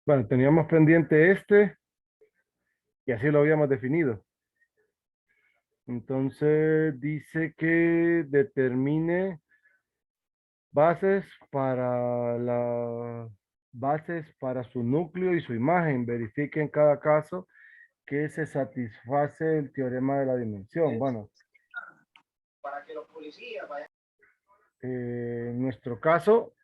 Bueno, teníamos pendiente este y así lo habíamos definido. Entonces dice que determine bases para bases para su núcleo y su imagen. Verifique en cada caso que se satisface el teorema de la dimensión. Bueno, en nuestro caso,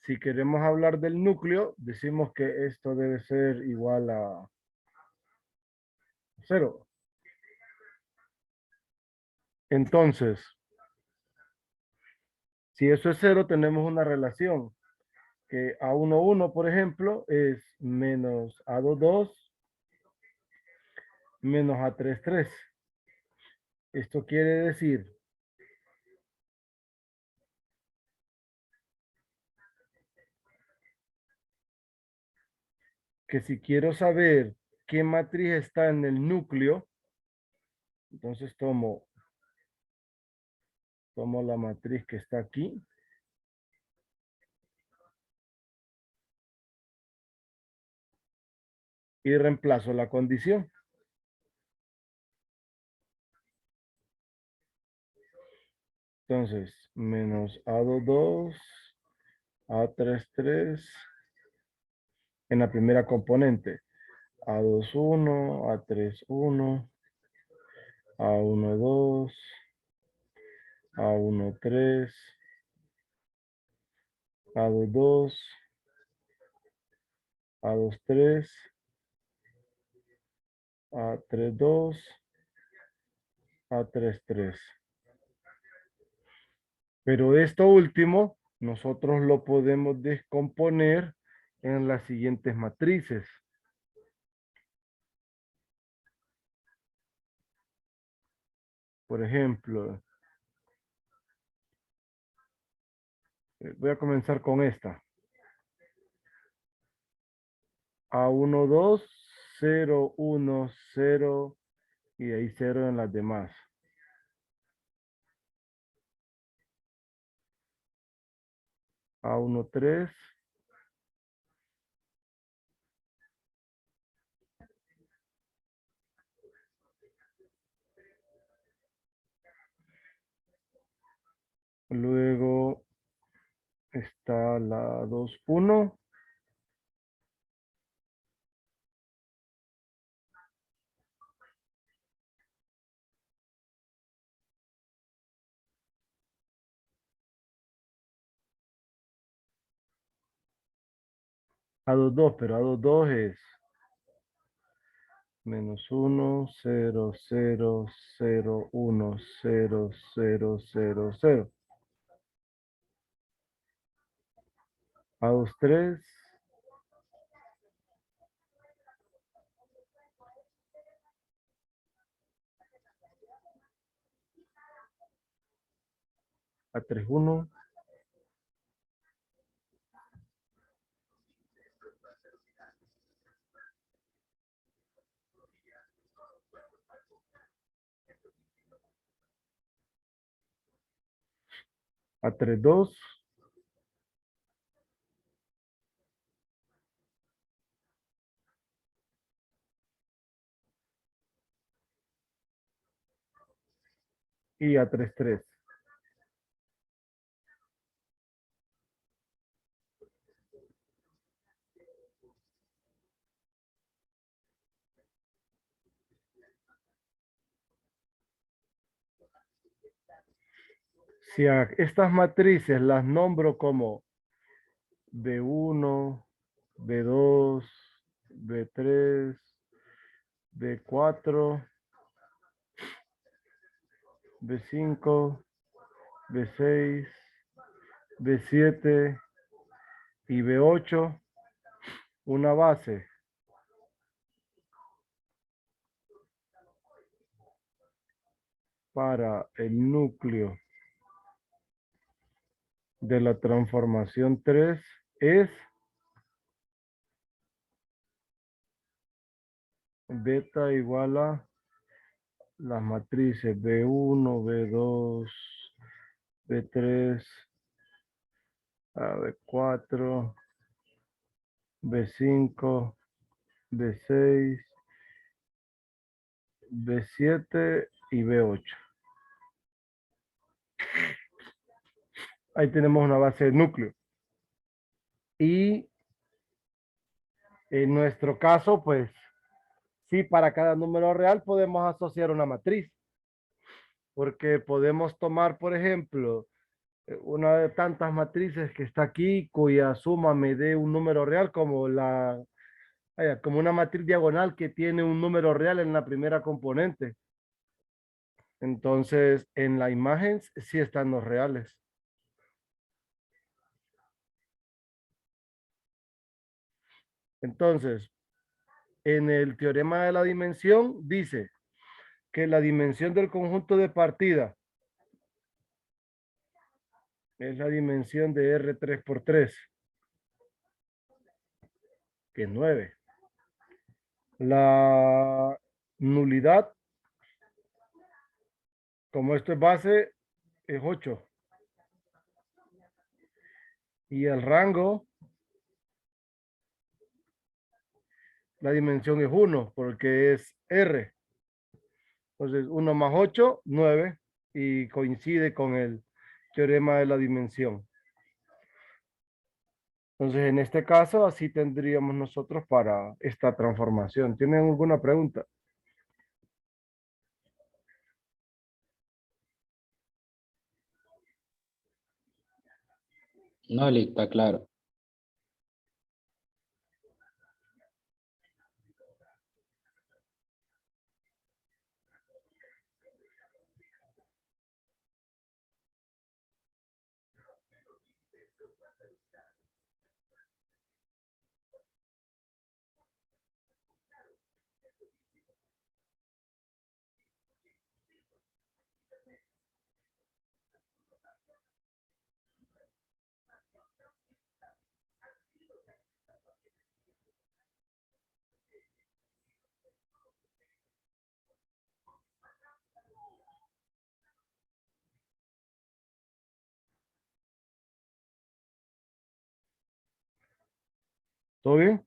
si queremos hablar del núcleo, decimos que esto debe ser igual a cero. Entonces, si eso es cero, tenemos una relación que A11, por ejemplo, es menos A22 menos A33. Esto quiere decir que si quiero saber qué matriz está en el núcleo, entonces tomo la matriz que está aquí y reemplazo la condición. Entonces, menos A22, A33 en la primera componente. A21, A31, A12, A13, A22, A23, A32, A33. Pero esto último, nosotros lo podemos descomponer en las siguientes matrices. Por ejemplo, voy a comenzar con esta. A12, 0, 1, 0 y ahí 0 en las demás. A13, luego está la 21. A22, pero A22 es menos 1, 0, 0, 0, 1, 0, 0, 0, 0. A23, A31, A32 y A33. Si a estas matrices las nombro como B1, B2, B3, B4, B5, B6, B7 y B8, una base para el núcleo de la transformación 3 es beta igual a las matrices B1, B2, B3, B4, B5, B6, B7 y B8. Ahí tenemos una base de núcleo. Y en nuestro caso, pues, sí, para cada número real podemos asociar una matriz, porque podemos tomar, por ejemplo, una de tantas matrices que está aquí, cuya suma me dé un número real, como como una matriz diagonal que tiene un número real en la primera componente. Entonces, en la imagen sí están los reales. Entonces, en el teorema de la dimensión dice que la dimensión del conjunto de partida es la dimensión de R3 por 3, que es 9. La nulidad, como esto es base, es 8. Y el rango, la dimensión es 1, porque es R. Entonces, 1 más 8, 9, y coincide con el teorema de la dimensión. Entonces, en este caso, así tendríamos nosotros para esta transformación. ¿Tienen alguna pregunta? No, Lick, está claro. ¿Todo bien?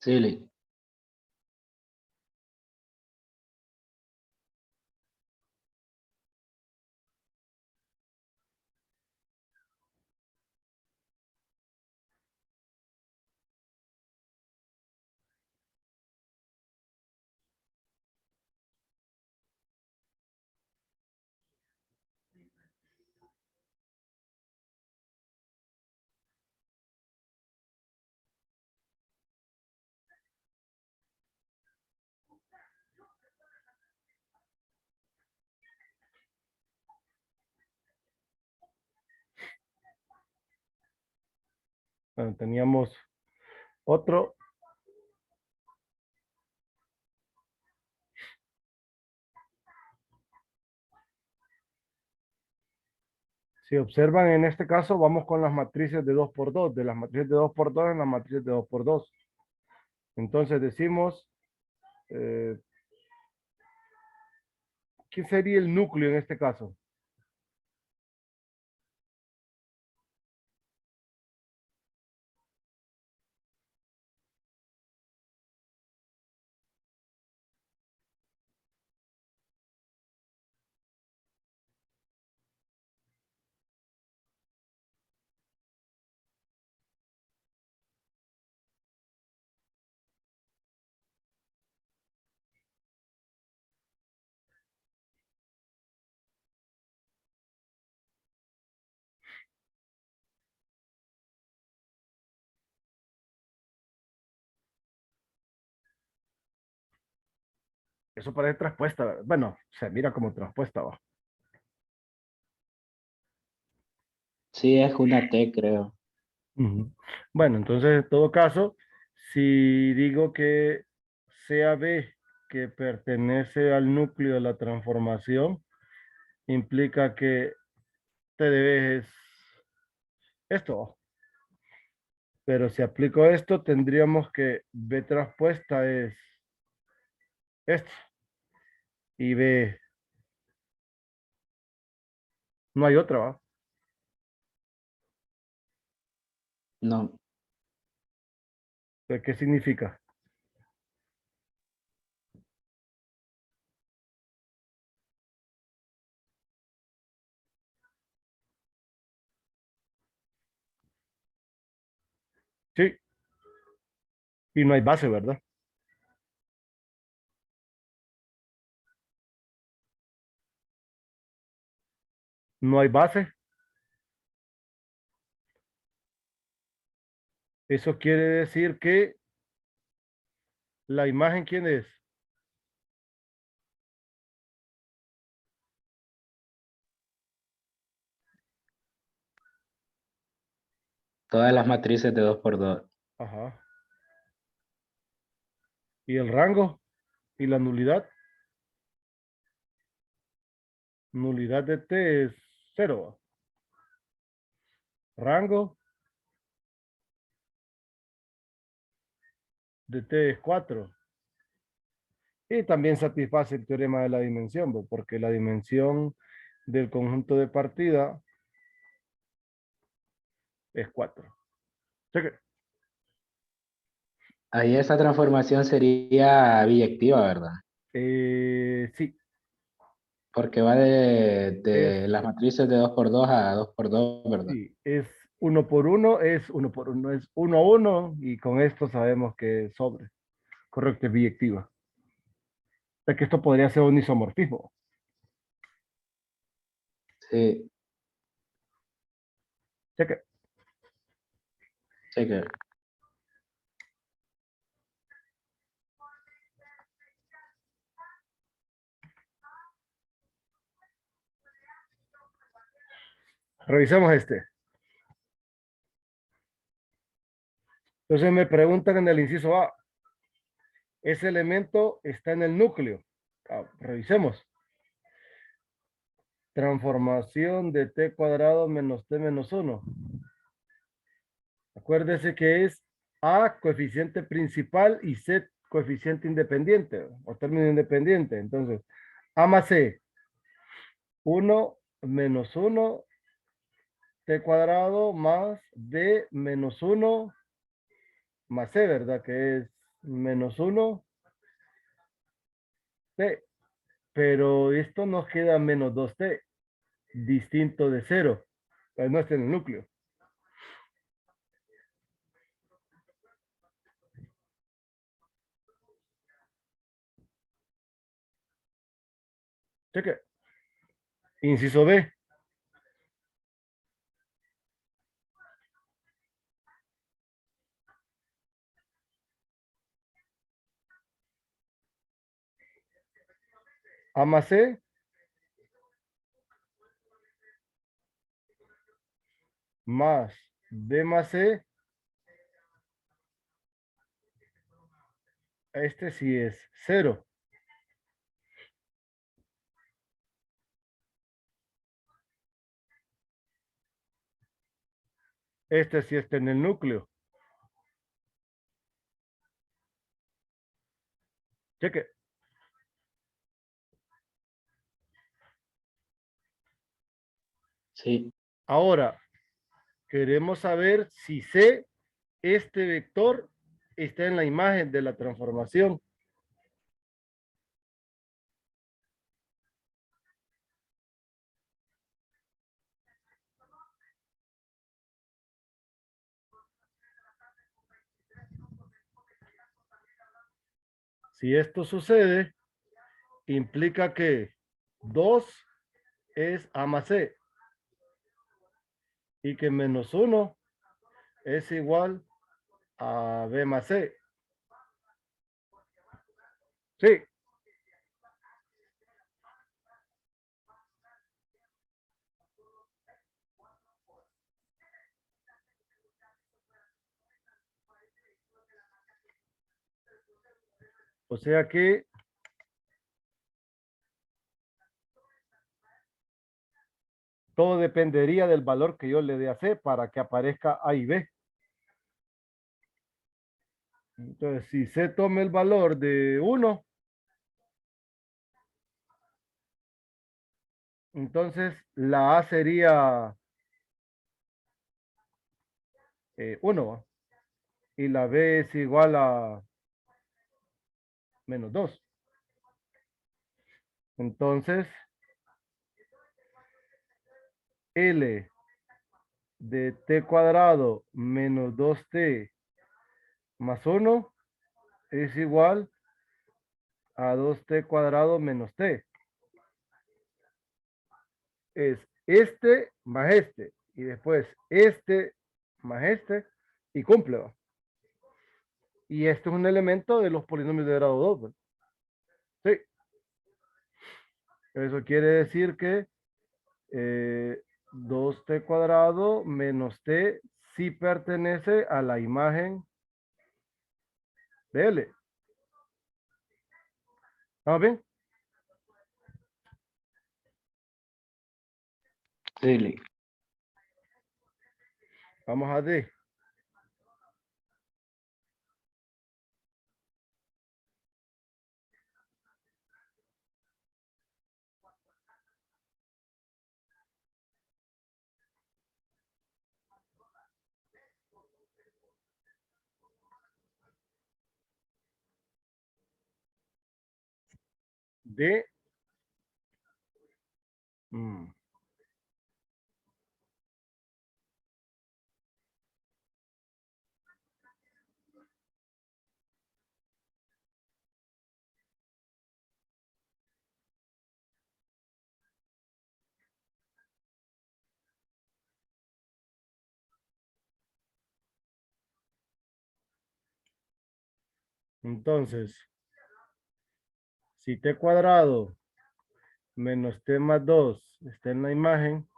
Sí, Lick. Bueno, teníamos otro. Si observan en este caso, vamos con las matrices de 2 por 2, de las matrices de 2 por 2 en las matrices de 2 por 2. Entonces decimos, eh, ¿qué sería el núcleo en este caso? Eso parece traspuesta, ¿verdad? Bueno, se mira como traspuesta, va. Sí, es una T, creo. Ujú. Bueno, entonces en todo caso, si digo que sea B que pertenece al núcleo de la transformación, implica que T de B es esto. Pero si aplico esto, tendríamos que B traspuesta es esto. Y B, no hay otra, ¿va? No. ¿Qué significa? Sí, y no hay base, ¿verdad? No hay base. Eso quiere decir que la imagen, ¿quién es? Todas las matrices de 2 por 2. Ajá. ¿Y el rango? ¿Y la nulidad? Nulidad de T es 0. Rango de T es 4. Y también satisface el teorema de la dimensión, ¿no? Porque la dimensión del conjunto de partida es 4. Cheque. Ahí esa transformación sería biyectiva, ¿verdad? Sí, Porque va es, de las matrices de 2 por 2 a 2 por 2, ¿verdad? sí, es uno por uno, es uno por uno, es uno a uno, y con esto sabemos que es sobre. Correcto, es biyectiva. O sea que esto podría ser un isomorfismo. Sí, Cheque. cheque. Revisemos este. Entonces me preguntan en el inciso A, ese elemento está en el núcleo. Revisemos. Transformación de t cuadrado menos t menos 1. Acuérdese que es A coeficiente principal y C coeficiente independiente o término independiente. Entonces, A más C, 1 menos 1 t cuadrado más d menos 1 más C, ¿verdad? Que es menos 1 t. Pero esto nos queda menos 2t, distinto de 0. No está en el núcleo. Cheque. Inciso B. A más C más D más C. Este sí es 0. Este sí está en el núcleo. Cheque. Sí, Ahora, queremos saber si C, este vector, está en la imagen de la transformación. Si esto sucede, implica que 2 es A más C y que menos 1 es igual a B más C. Sí, o sea que todo dependería del valor que yo le dé a C para que aparezca A y B. Entonces, si C toma el valor de 1, entonces la A sería 1. y la b es igual a menos 2. Entonces, L de t cuadrado menos 2t más 1 es igual a 2t cuadrado menos t. Es este más este. Y después este más este. Y cumple, ¿va? Y este es un elemento de los polinomios de grado 2, ¿va? Sí. Eso quiere decir que 2t cuadrado menos t sí pertenece a la imagen de L. ¿Estamos bien? Sí, Vamos a D. D. mm, Entonces, si t cuadrado menos t más 2 está en la imagen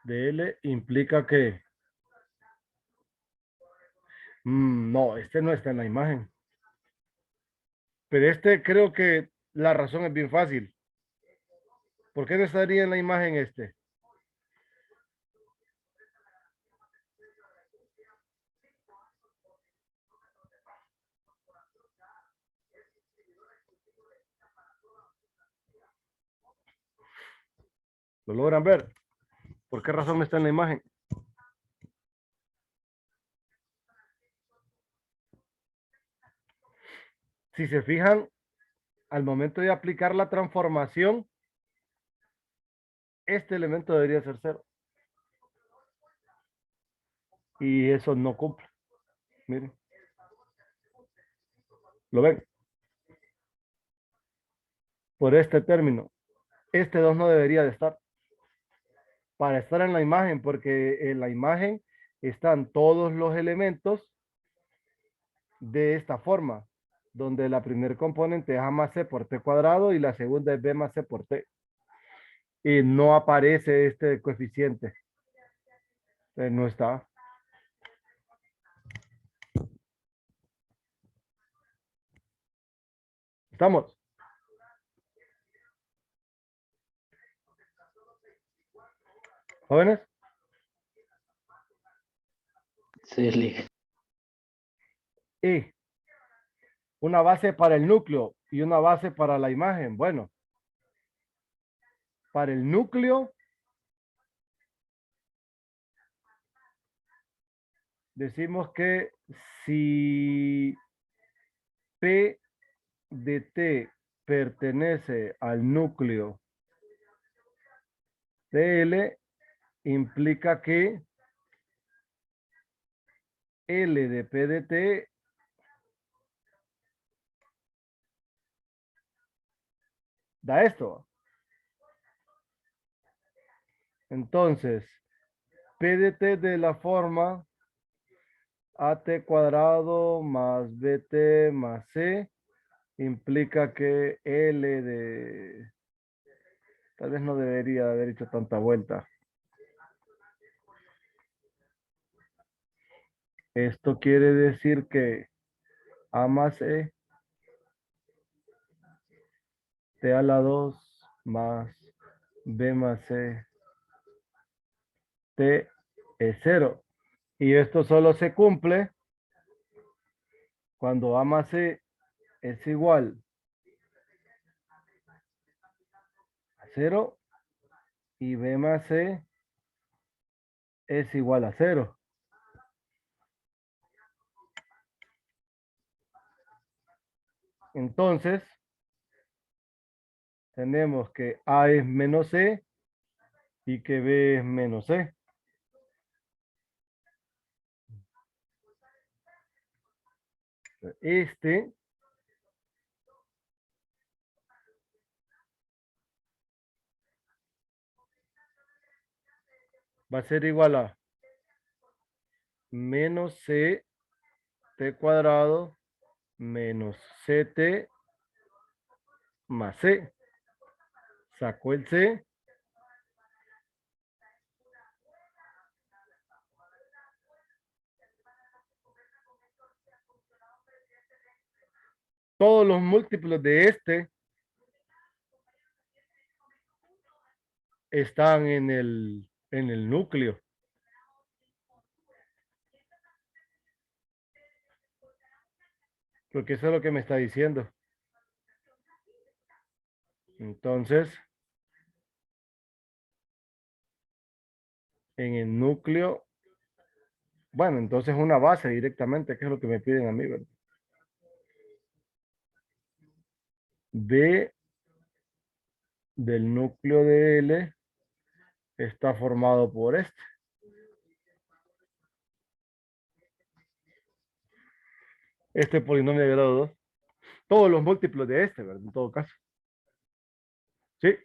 de L, implica que no, este no está en la imagen. Pero este creo que la razón es bien fácil. ¿Por qué no estaría en la imagen este? ¿Lo logran ver? ¿Por qué razón no está en la imagen? Si se fijan, al momento de aplicar la transformación, este elemento debería ser 0. Y eso no cumple. Miren, ¿lo ven? Por este término. Este 2 no debería de estar. Para estar en la imagen, porque en la imagen están todos los elementos de esta forma, donde la primer componente es a más c por t cuadrado y la segunda es b más c por t. Y no aparece este coeficiente. No está. ¿Estamos? ¿Jóvenes? sí. Y una base para el núcleo y una base para la imagen. Bueno, para el núcleo decimos que si P de T pertenece al núcleo de L, implica que L de P de T da esto. Entonces, P de T de la forma AT cuadrado más BT más C implica que L de... Tal vez no debería haber hecho tanta vuelta. Esto quiere decir que A más E T a la 2 más B más C T es 0. Y esto solo se cumple cuando A más C es igual a 0 y b más c es igual a 0. Entonces, tenemos que a es menos c y que b es menos c. Este va a ser igual a menos c t cuadrado menos ct más c. Sacó el c. Todos los múltiplos de este están en el núcleo. Porque eso es lo que me está diciendo. Entonces, en el núcleo, bueno, entonces una base directamente, que es lo que me piden a mí, ¿verdad? B del núcleo de L está formado por este polinomio de grado 2. Todos los múltiplos de este, ¿verdad? En todo caso. Sí.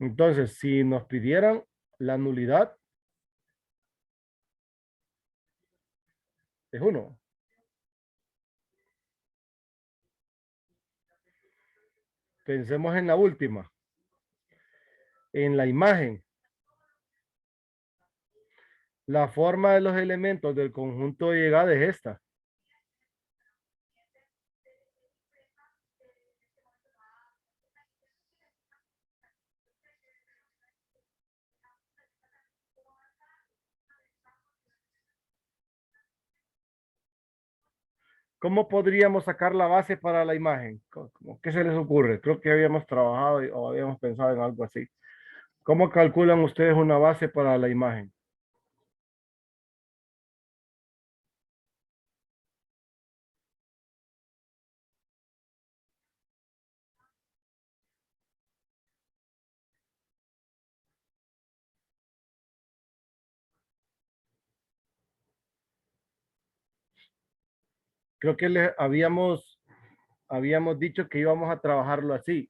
Entonces, si nos pidieran la nulidad, es 1. Pensemos en la última. En la imagen, la forma de los elementos del conjunto de llegada es esta. ¿Cómo podríamos sacar la base para la imagen? ¿Qué se les ocurre? Creo que habíamos trabajado o habíamos pensado en algo así. ¿Cómo calculan ustedes una base para la imagen? Creo que les habíamos dicho que íbamos a trabajarlo así.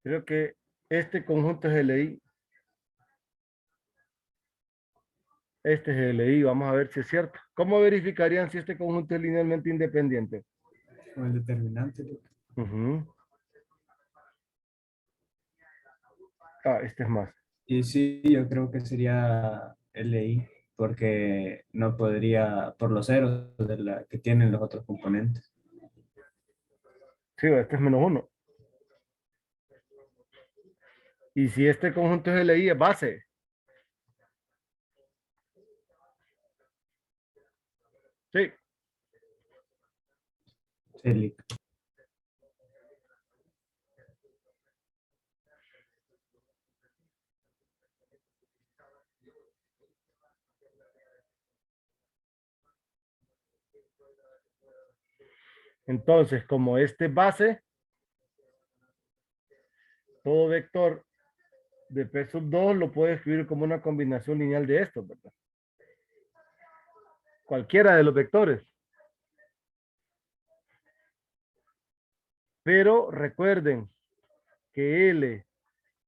Creo que este conjunto es LI. Este es LI. Vamos a ver si es cierto. ¿Cómo verificarían si este conjunto es linealmente independiente? Con el determinante. Ujú. Ah, este es más. Y sí, yo creo que sería LI, porque no podría, por los ceros de la que tienen los otros componentes. Sí, este es menos 1. Y si este conjunto es LI, es base. Sí. Sí, Entonces, como este es base, todo vector de P sub 2 lo puede escribir como una combinación lineal de estos, ¿verdad? Cualquiera de los vectores. Pero recuerden que L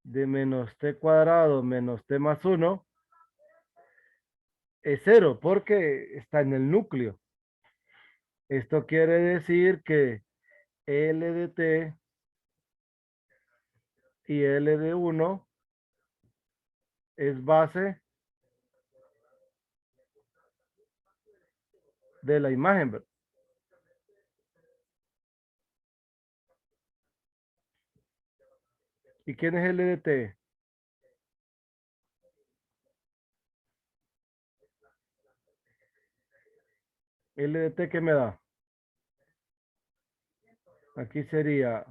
de menos t cuadrado menos t más 1 es 0 porque está en el núcleo. Esto quiere decir que L de t y L de 1 es base de la imagen, ¿verdad? ¿Y quién es L de T? L de T, ¿qué me da? Aquí sería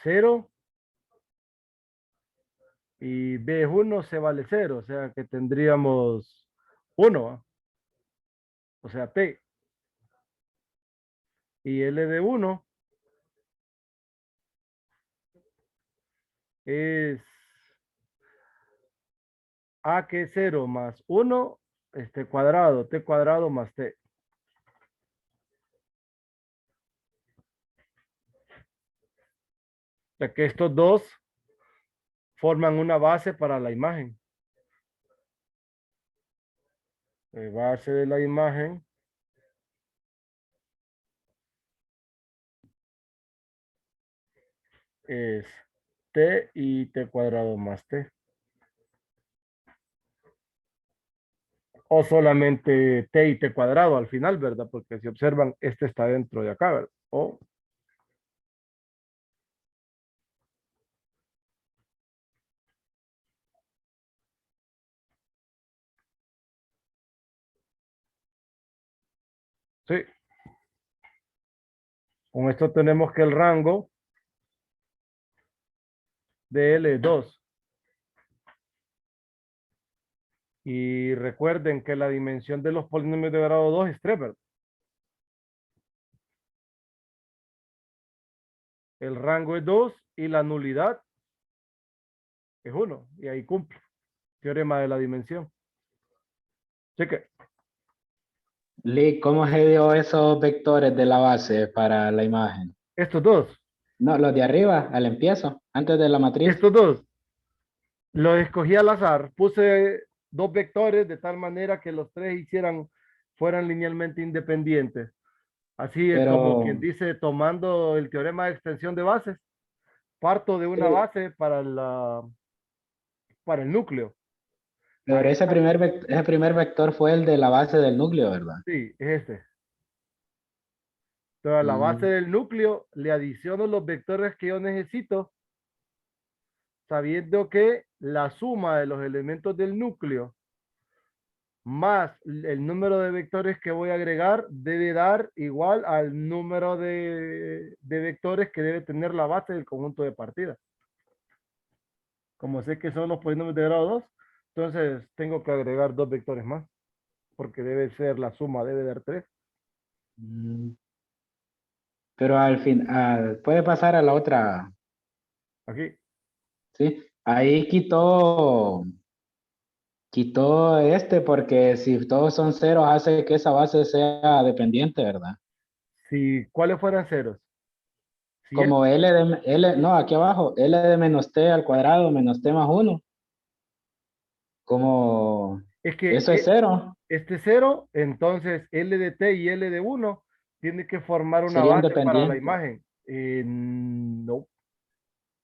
0 y B es 1, C vale 0, o sea que tendríamos 1, o sea T. Y L de 1 es A que es 0 más 1, cuadrado, T cuadrado más T. O sea que estos dos forman una base para la imagen. Base de la imagen es T y T cuadrado más T. O solamente T y T cuadrado al final, ¿verdad? Porque si observan, este está dentro de acá, ¿verdad? O sí, con esto tenemos que el rango de L es 2. Y recuerden que la dimensión de los polinomios de grado 2 es 3, ¿verdad? El rango es 2 y la nulidad es 1. Y ahí cumple. Teorema de la dimensión. Cheque. Lee, ¿cómo se dio esos vectores de la base para la imagen? Estos dos. No, los de arriba, al empiezo, antes de la matriz. Estos dos. Los escogí al azar. Puse dos vectores de tal manera que los tres fueran linealmente independientes. Así es como Pero, quien dice, tomando el teorema de extensión de bases, parto de una sí, base para el núcleo. pero ese primer vector fue el de la base del núcleo, ¿verdad? Sí, es este. Entonces, a la base Mm, del núcleo le adiciono los vectores que yo necesito, sabiendo que la suma de los elementos del núcleo más el número de vectores que voy a agregar debe dar igual al número de vectores que debe tener la base del conjunto de partida. Como sé que son los polinomios de grado 2, entonces tengo que agregar dos vectores más, porque debe ser la suma, debe dar 3. mm. Pero al fin, puede pasar a la otra, Aquí. ¿sí? Ahí quitó porque si todos son ceros hace que esa base sea dependiente, ¿verdad? Si, ¿cuáles fueran ceros? Si es, Como no, aquí abajo, L de menos T al cuadrado menos T más uno, como es que eso es cero, este cero, entonces L de T y L de 1 tiene que formar una serían base para la dependientes. imagen. No,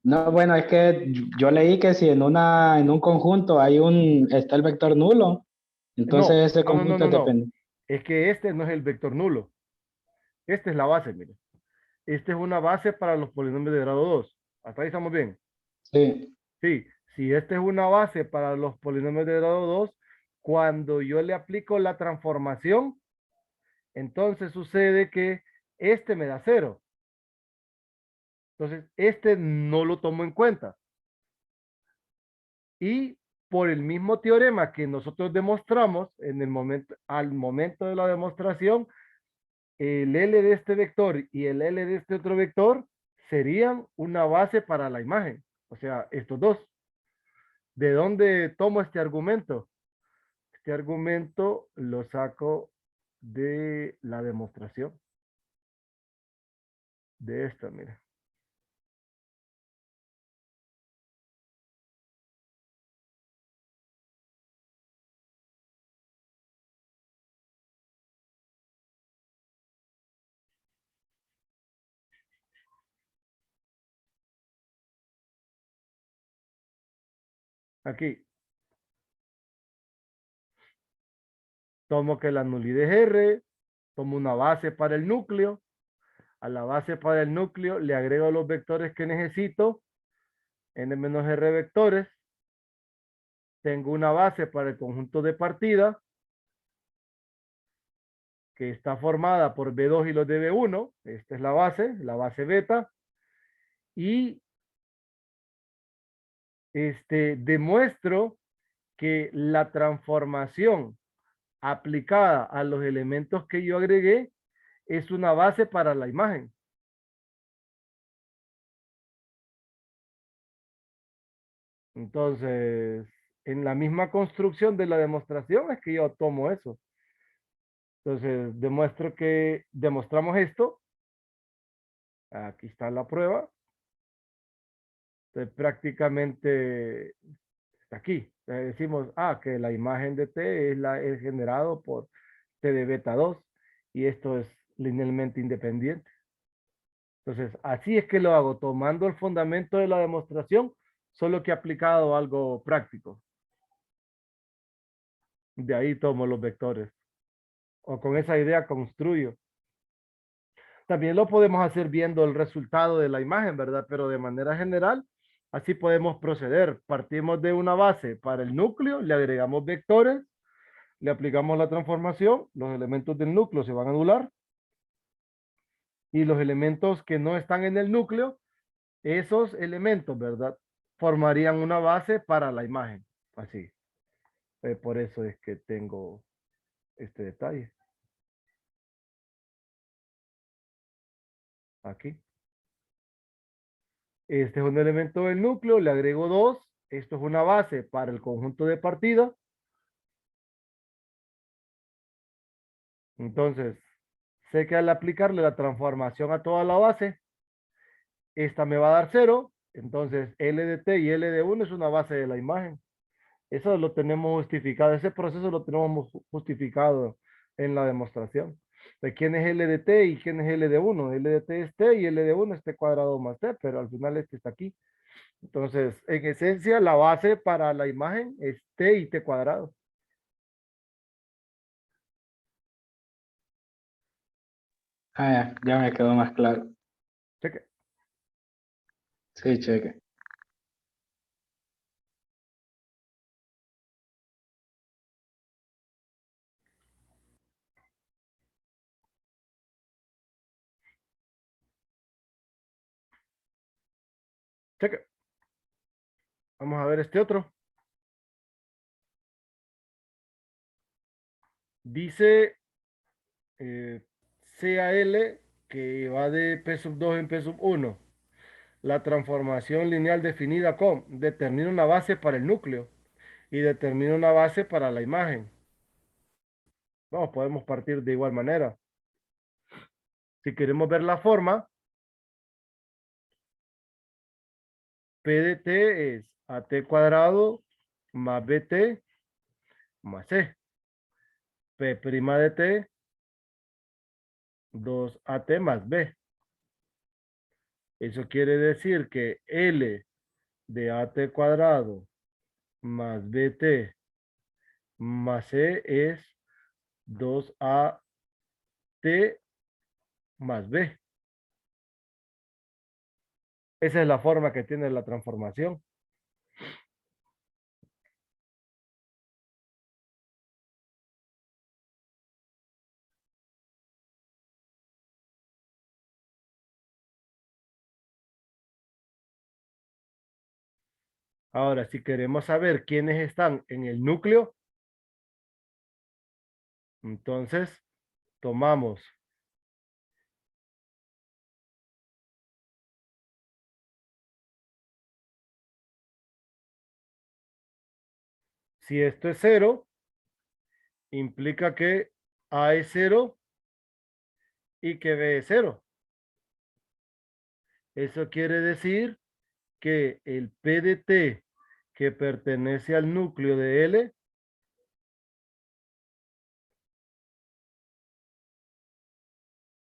No, bueno, es que yo leí que si en un conjunto está el vector nulo, entonces no, ese no, no, no, conjunto no, es no. dependiente. Es que este no es el vector nulo. Esta es la base, mire. Esta es una base para los polinomios de grado 2. Hasta ahí estamos bien. Sí. Sí, si esta es una base para los polinomios de grado 2, cuando yo le aplico la transformación, entonces sucede que este me da cero. Entonces, este no lo tomo en cuenta. Y por el mismo teorema que nosotros demostramos al momento de la demostración, el L de este vector y el L de este otro vector serían una base para la imagen. O sea, estos dos. ¿De dónde tomo este argumento? Este argumento lo saco de la demostración de esta, mira. Aquí. Tomo que la nulidad es R, tomo una base para el núcleo. A la base para el núcleo le agrego los vectores que necesito, n menos r vectores. Tengo una base para el conjunto de partida, que está formada por B2 y los de B1. Esta es la base beta. Y demuestro que la transformación aplicada a los elementos que yo agregué es una base para la imagen. Entonces, en la misma construcción de la demostración es que yo tomo eso. Entonces, demostramos esto. Aquí está la prueba. Entonces, prácticamente está aquí. Decimos, que la imagen de T es generado por T de beta 2 y esto es linealmente independiente. Entonces, así es que lo hago, tomando el fundamento de la demostración, solo que aplicado algo práctico. De ahí tomo los vectores. O con esa idea construyo. También lo podemos hacer viendo el resultado de la imagen, ¿verdad? Pero de manera general, así podemos proceder. Partimos de una base para el núcleo, le agregamos vectores, le aplicamos la transformación, los elementos del núcleo se van a anular y los elementos que no están en el núcleo, esos elementos, ¿verdad? Formarían una base para la imagen. Así. Por eso es que tengo este detalle. Aquí. Este es un elemento del núcleo, le agrego 2. Esto es una base para el conjunto de partida. Entonces, sé que al aplicarle la transformación a toda la base, esta me va a dar 0. Entonces, L de T y L de 1 es una base de la imagen. Eso lo tenemos justificado. Ese proceso lo tenemos justificado en la demostración. De quién es L de T y quién es L de 1. L de T es T y L de 1 es T cuadrado más T, pero al final este está aquí. Entonces, en esencia, la base para la imagen es T y T cuadrado. Ya me quedó más claro. Cheque. Sí, cheque. Cheque. Vamos a ver este otro. Dice CAL que va de P sub 2 en P sub 1. La transformación lineal definida con determina una base para el núcleo y determina una base para la imagen. Vamos, podemos partir de igual manera. Si queremos ver la forma, P de T es AT cuadrado más BT más C. P' de T 2AT más B. Eso quiere decir que L de AT cuadrado más BT más C es 2AT más B. Esa es la forma que tiene la transformación. Ahora, si queremos saber quiénes están en el núcleo, entonces tomamos si esto es 0, implica que A es 0 y que B es 0. Eso quiere decir que el P de T que pertenece al núcleo de L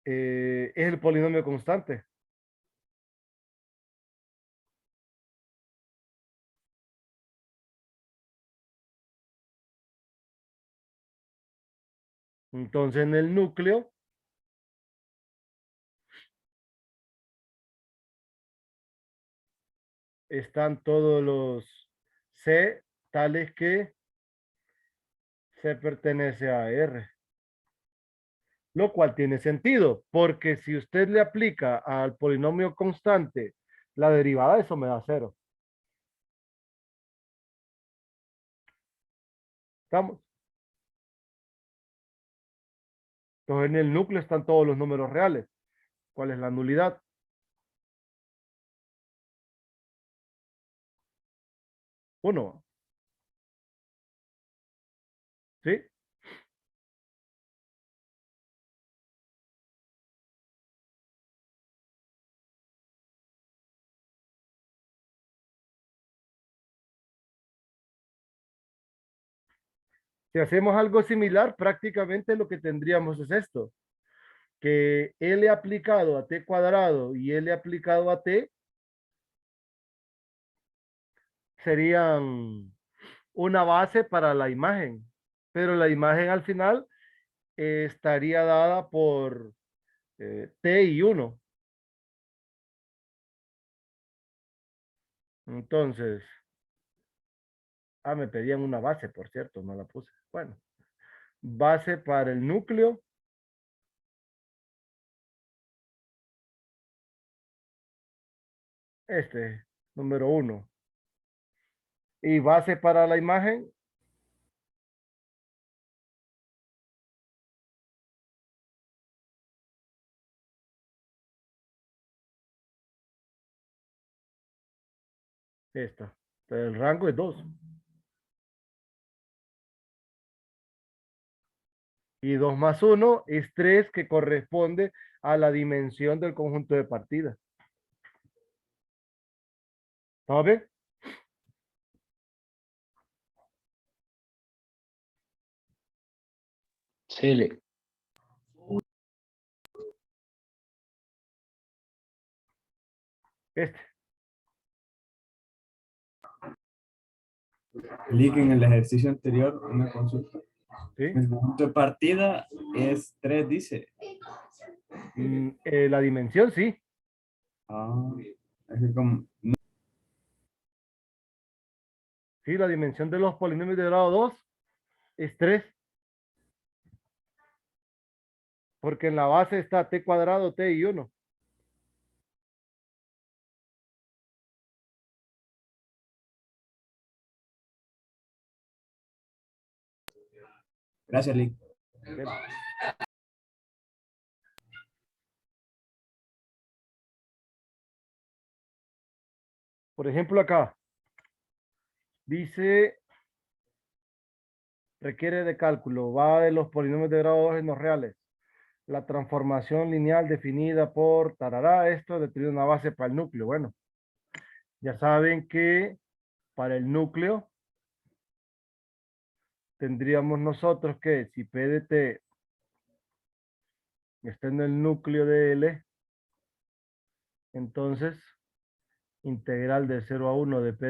es el polinomio constante. Entonces en el núcleo están todos los C tales que C pertenece a R. Lo cual tiene sentido, porque si usted le aplica al polinomio constante la derivada, eso me da 0. ¿Estamos? Entonces en el núcleo están todos los números reales. ¿Cuál es la nulidad? Uno. ¿Sí? Si hacemos algo similar, prácticamente lo que tendríamos es esto, que L aplicado a T cuadrado y L aplicado a T serían una base para la imagen, pero la imagen al final estaría dada por T y 1. Entonces, me pedían una base, por cierto, no la puse. Bueno, base para el núcleo. Este, número 1. Y base para la imagen. Esta. El rango es 2. Y 2 más 1 es 3, que corresponde a la dimensión del conjunto de partida. ¿Estamos bien? Sí, Este. Clic en el ejercicio anterior, una consulta. ¿Sí? El conjunto de partida es 3, dice. La dimensión, sí. Ah, es que como, Sí, la dimensión de los polinomios de grado 2 es 3. Porque en la base está T cuadrado, T y 1. gracias, Lick. Bien. Por ejemplo, acá dice, requiere de cálculo, va de los polinomios de grado 2 en los reales. La transformación lineal definida por tarará, esto determina una base para el núcleo. Bueno, ya saben que para el núcleo tendríamos nosotros que si P de T está en el núcleo de L, entonces integral de 0 a 1 de P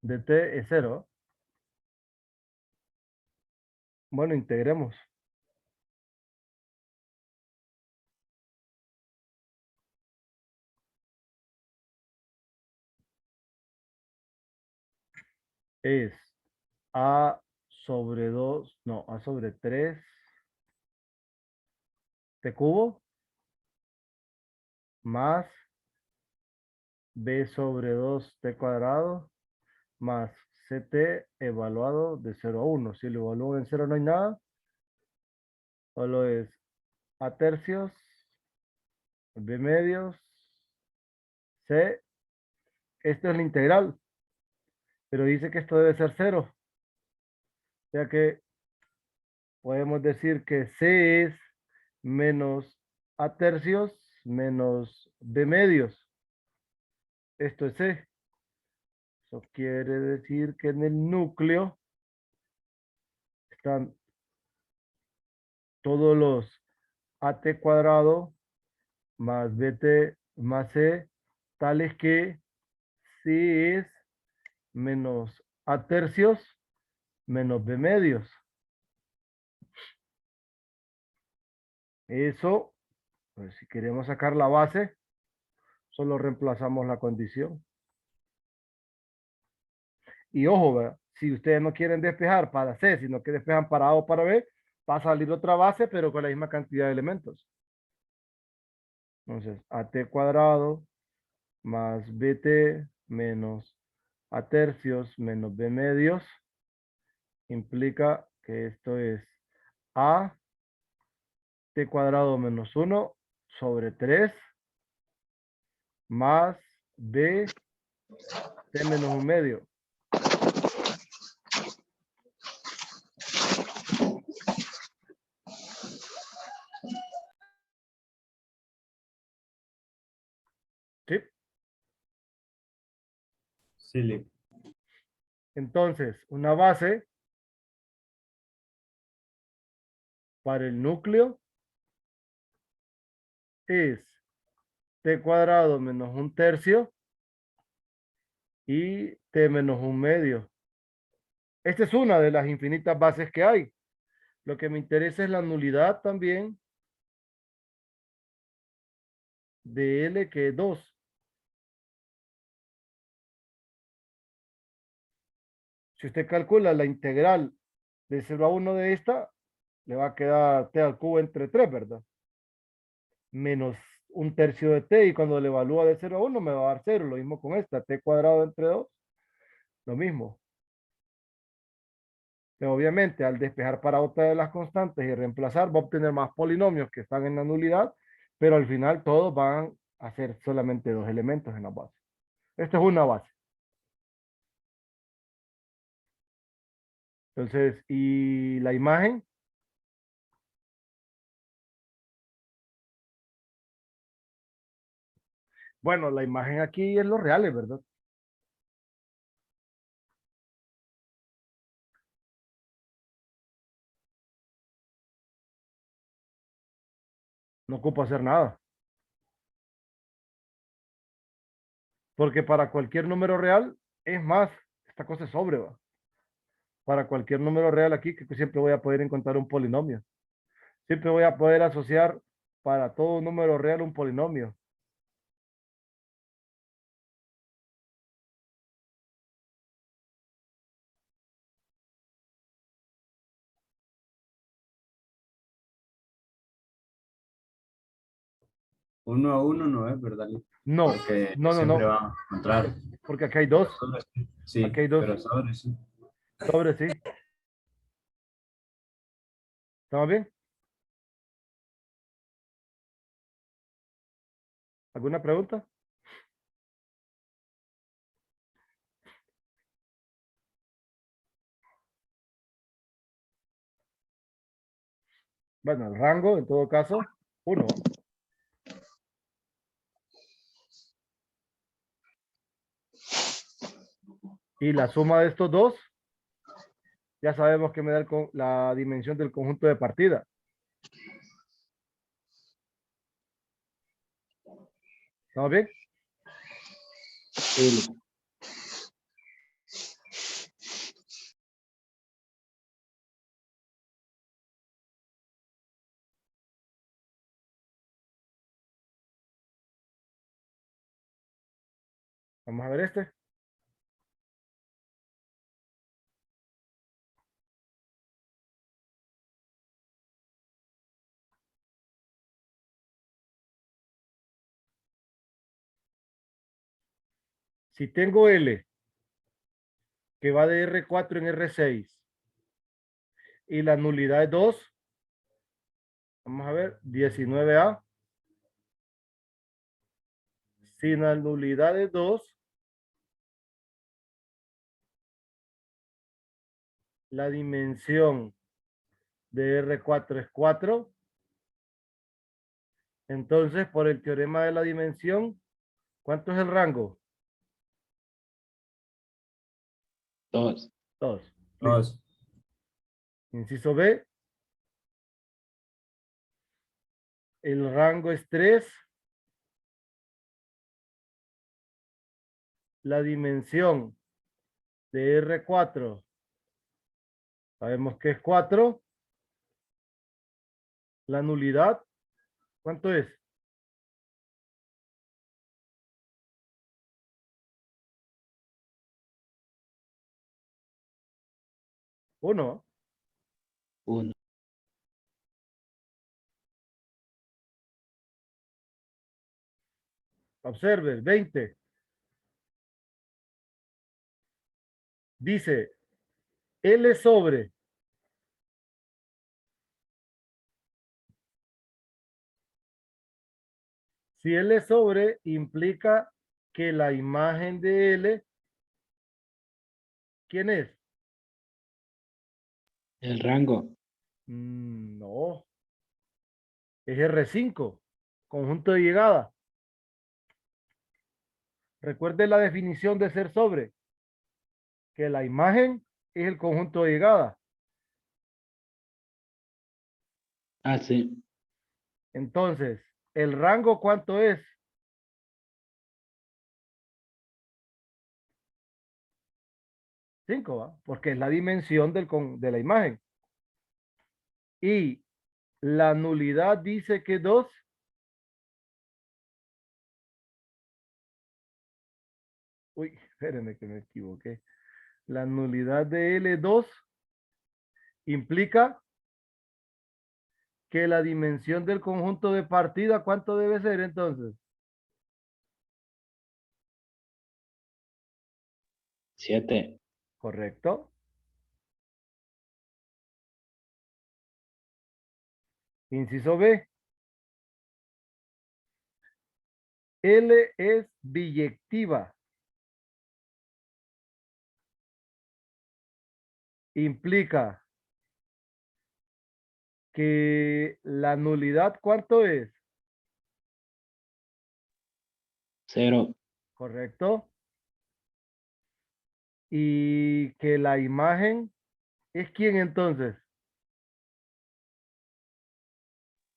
de T es 0. Bueno, integremos. Es A sobre 2, no, A sobre 3 T cubo más B sobre 2 T cuadrado más CT evaluado de 0 a 1. Si lo evalúo en 0 no hay nada, solo es A tercios, B medios, C. Esto es la integral, pero dice que esto debe ser 0. O sea que podemos decir que C es menos A tercios menos B medios. Esto es C. Eso quiere decir que en el núcleo están todos los AT cuadrado más BT más C, tales que C es menos A tercios menos B medios. Eso, pues si queremos sacar la base, solo reemplazamos la condición. Y ojo, ¿verdad? Si ustedes no quieren despejar para C, sino que despejan para A o para B, va a salir otra base, pero con la misma cantidad de elementos. Entonces, AT cuadrado más BT menos A tercios menos B medios implica que esto es A T cuadrado menos 1 sobre 3 más B T menos 1 medio. ¿Sí? Sí, Lick. Entonces, una base para el núcleo es T cuadrado menos 1 tercio y T menos 1 medio. Esta es una de las infinitas bases que hay. Lo que me interesa es la nulidad también de L, que es 2. Si usted calcula la integral de 0 a 1 de esta, le va a quedar T al cubo entre 3, ¿verdad? Menos 1 tercio de T, y cuando le evalúa de 0 a 1 me va a dar 0. Lo mismo con esta, T cuadrado entre 2, lo mismo. Pero obviamente, al despejar para otra de las constantes y reemplazar, va a obtener más polinomios que están en la nulidad, pero al final todos van a ser solamente 2 elementos en la base. Esta es una base. Entonces, ¿y la imagen? Bueno, la imagen aquí es los reales, ¿verdad? No ocupo hacer nada. Porque para cualquier número real, es más, esta cosa es sobre, ¿va? Para cualquier número real aquí, que siempre voy a poder encontrar un polinomio. Siempre voy a poder asociar para todo número real un polinomio. Uno a uno no es, ¿verdad, Lick? No, Porque no, no, siempre no, va a encontrar. porque aquí hay dos. Aquí Sí, hay dos. pero sobre sí. Sobre sí. ¿Estamos bien? ¿Alguna pregunta? Bueno, el rango, en todo caso, 1. Y la suma de estos dos, ya sabemos que me da la dimensión del conjunto de partida. ¿Estamos bien? Sí. Vamos a ver este. Si tengo L, que va de R4 en R6, y la nulidad es 2, vamos a ver, 19A. Si la nulidad es 2, la dimensión de R4 es 4. Entonces, por el teorema de la dimensión, ¿cuánto es el rango? 2. 2. Listo. Dos. Inciso B, el rango es 3. La dimensión de R4, sabemos que es 4. La nulidad ¿Cuánto es? Uno. Uno. Observe, 20. Dice L sobre. Si L sobre implica que la imagen de L, ¿quién es? El rango. No, es R5, conjunto de llegada. Recuerde la definición de ser sobre, que la imagen es el conjunto de llegada. Ah, sí. Entonces, ¿el rango cuánto es? 5, ¿va? Porque es la dimensión de la imagen. Y la nulidad dice que 2. Uy, espérenme que me equivoqué. La nulidad de L2 implica que la dimensión del conjunto de partida, ¿cuánto debe ser entonces? 7. Correcto. Inciso B. L es biyectiva. Implica que la nulidad, ¿cuánto es? 0. Correcto. Y que la imagen es quién entonces.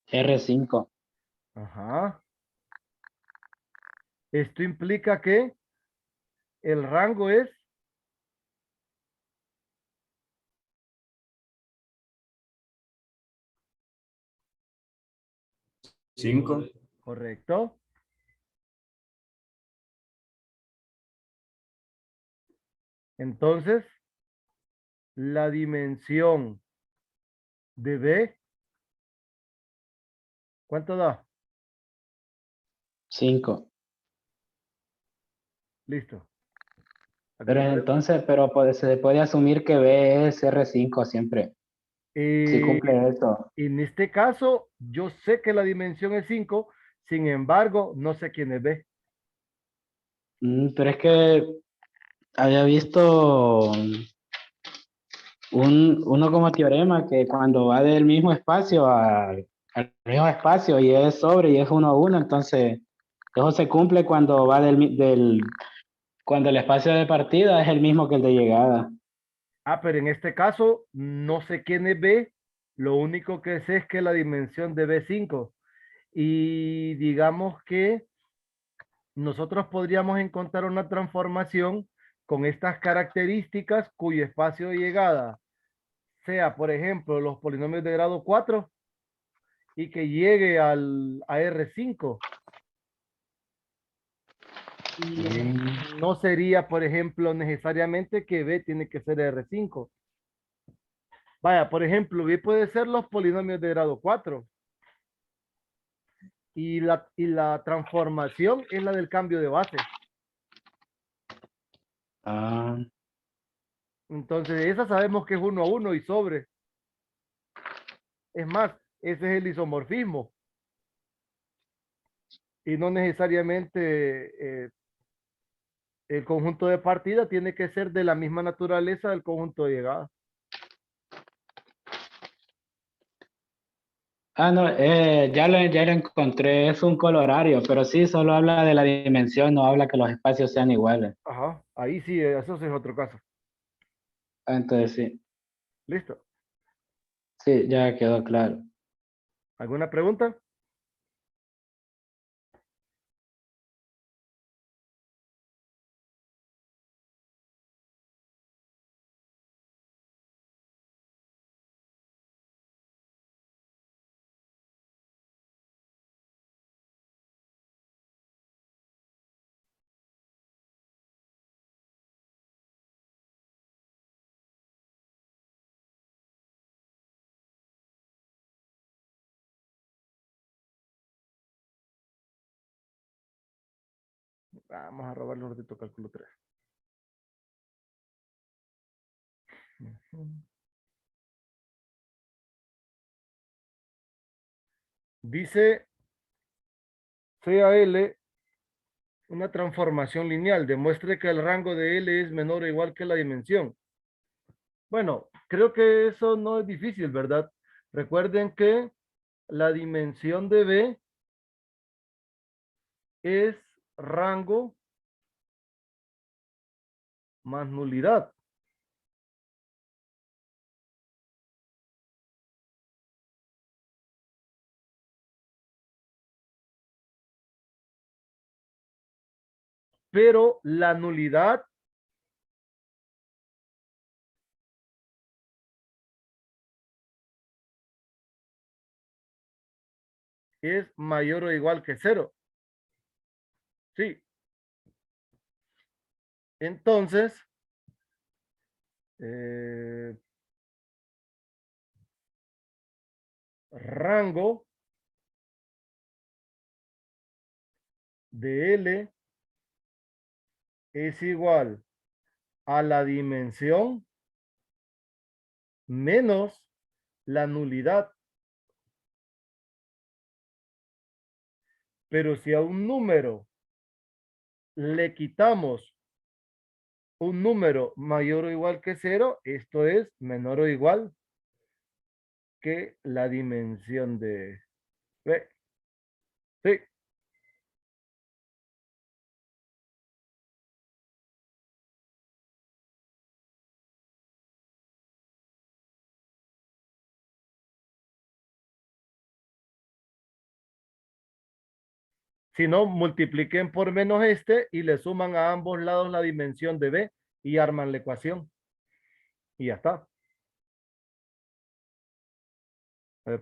R5. Ajá. Esto implica que el rango es 5. correcto. Entonces, la dimensión de B, ¿cuánto da? 5. Listo. Pero ¿Alguna pregunta? entonces, se puede asumir que B es R5 siempre. Si Eh, cumple eso. en este caso, yo sé que la dimensión es 5, sin embargo, no sé quién es B. Pero es que había visto uno como teorema que cuando va del mismo espacio al mismo espacio y es sobre y es 1 a 1, entonces eso se cumple cuando va cuando el espacio de partida es el mismo que el de llegada. Ah, pero en este caso, no sé quién es B. Lo único que sé es que la dimensión de B es 5. Y digamos que nosotros podríamos encontrar una transformación con estas características cuyo espacio de llegada sea, por ejemplo, los polinomios de grado 4 y que llegue a R5. Y Mm. no sería, por ejemplo, necesariamente que B tiene que ser R5. Vaya, por ejemplo, B puede ser los polinomios de grado 4 y la transformación es la del cambio de base. Ah, Entonces, esa sabemos que es 1 a 1 y sobre. Es más, ese es el isomorfismo y no necesariamente el conjunto de partida tiene que ser de la misma naturaleza del conjunto de llegada. no, ya lo encontré, es un colorario, pero sí, solo habla de la dimensión, no habla que los espacios sean iguales. Ajá, ahí sí, eso sí es otro caso. Entonces sí, Listo. sí, ya quedó claro. ¿Alguna pregunta? Vamos a robarle un ratito cálculo 3. Dice sea L una transformación lineal. Demuestre que el rango de L es menor o igual que la dimensión. Bueno, creo que eso no es difícil, ¿verdad? Recuerden que la dimensión de B es rango más nulidad. Pero la nulidad es mayor o igual que 0. Sí. Entonces, rango de L es igual a la dimensión menos la nulidad. Pero si a un número le quitamos un número mayor o igual que 0, esto es menor o igual que la dimensión de B. Sí. Si no, multipliquen por menos este y le suman a ambos lados la dimensión de B y arman la ecuación. Y ya está.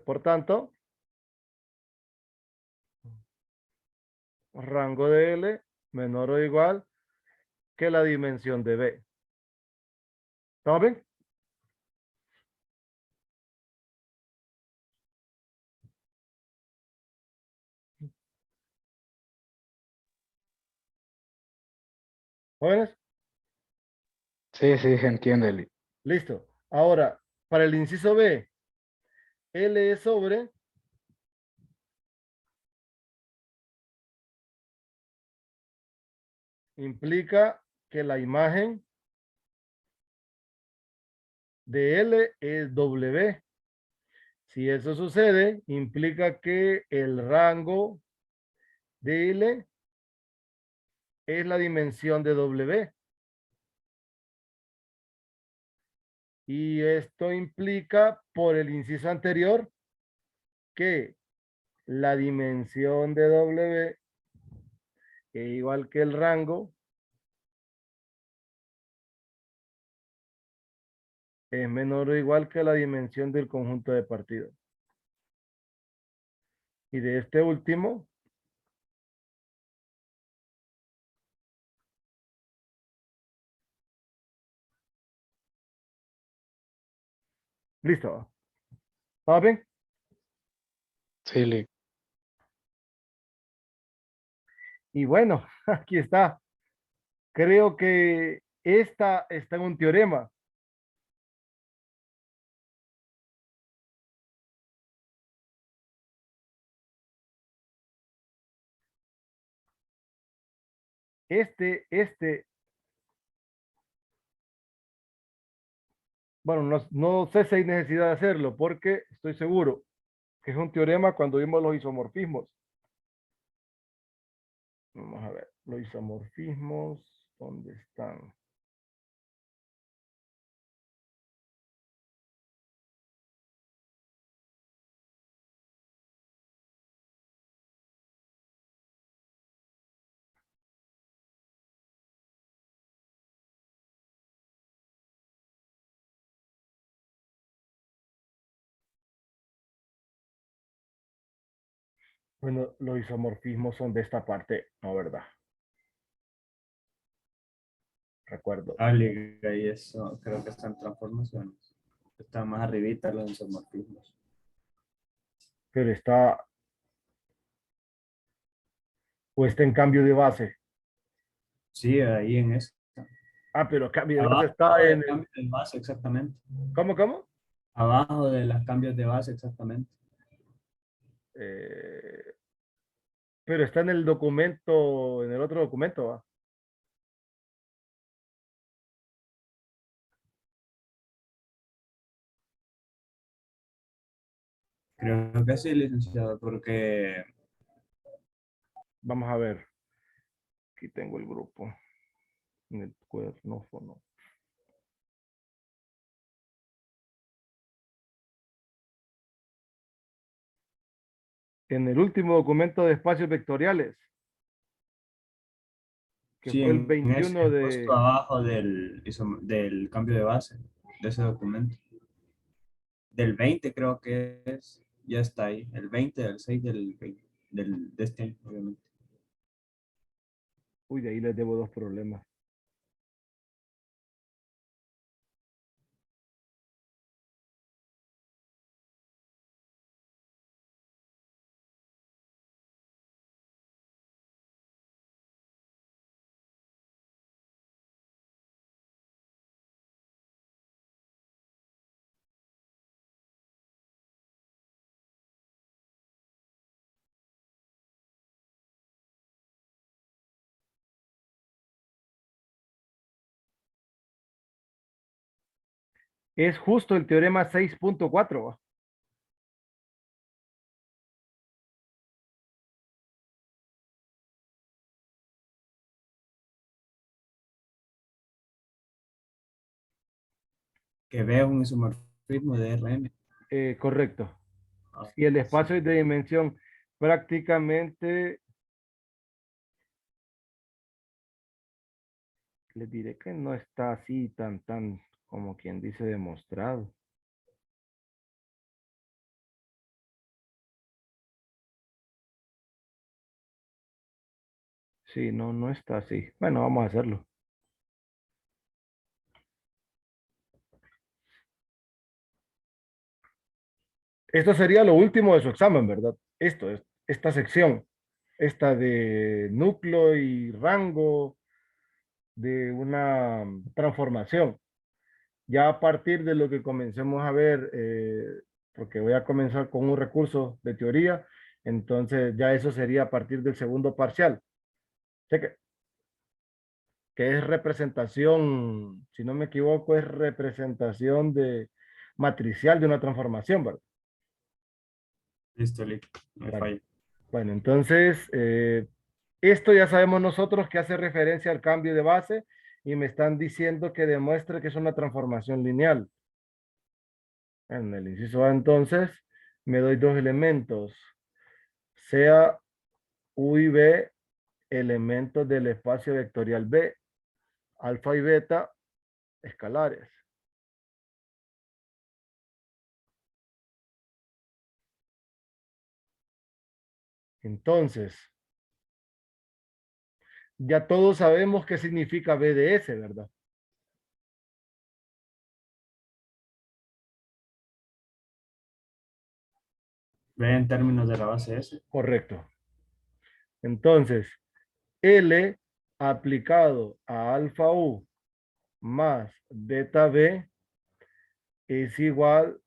Por tanto, rango de L menor o igual que la dimensión de B. ¿Estamos bien? ¿Jóvenes? Sí, sí, se entiende, Lee. Listo. Ahora, para el inciso B, L es sobre implica que la imagen de L es W. Si eso sucede, implica que el rango de L es la dimensión de W. Y esto implica, por el inciso anterior, que la dimensión de W es igual que el rango es menor o igual que la dimensión del conjunto de partidos. Y de este último, listo. ¿Está bien? Sí, Lee. Y bueno, aquí está. Creo que esta está en un teorema. Bueno, no sé si hay necesidad de hacerlo porque estoy seguro que es un teorema cuando vimos los isomorfismos. Vamos a ver, los isomorfismos, ¿dónde están? Bueno, los isomorfismos son de esta parte, ¿no? ¿Verdad? Recuerdo. Liga y eso, creo que están transformaciones. Están más arribita los isomorfismos. Pero está, o está en cambio de base. Sí, ahí en eso. Ah, pero cambio de base Abajo está de en el... cambios de base, exactamente. ¿Cómo, cómo? Abajo de los cambios de base, exactamente. Eh, pero está en el documento, en el otro documento, ¿va? Creo que sí, licenciado, porque Vamos a ver. Aquí tengo el grupo. En el cuadernófono. En el último documento de espacios vectoriales, que sí, fue el en ese 21 justo de... abajo del cambio de base de ese documento. Del 20 creo que es, ya está ahí. El 20 del 6 del 20, de este año, obviamente. Uy, de ahí les debo dos problemas. Es justo el teorema 6.4, ¿va? Que vea un isomorfismo de RM. Correcto. Ah, Si el sí. espacio es de dimensión prácticamente, les diré que no está así tan como quien dice demostrado. Sí, no, no está así. Bueno, vamos a hacerlo. Esto sería lo último de su examen, ¿verdad? Esta sección, esta de núcleo y rango de una transformación. Ya a partir de lo que comencemos a ver, porque voy a comenzar con un recurso de teoría, entonces ya eso sería a partir del segundo parcial, cheque, que es representación, si no me equivoco, es representación de matricial de una transformación, ¿verdad? Listo, listo. No hay Bueno, falla. bueno, entonces, esto ya sabemos nosotros que hace referencia al cambio de base y me están diciendo que demuestre que es una transformación lineal. En el inciso A, entonces, me doy dos elementos, sea U y B, elementos del espacio vectorial B, alfa y beta, escalares. Entonces, ya todos sabemos qué significa BDS, ¿verdad? Ve en términos de la base S. Correcto. Entonces, L aplicado a alfa U más beta B es igual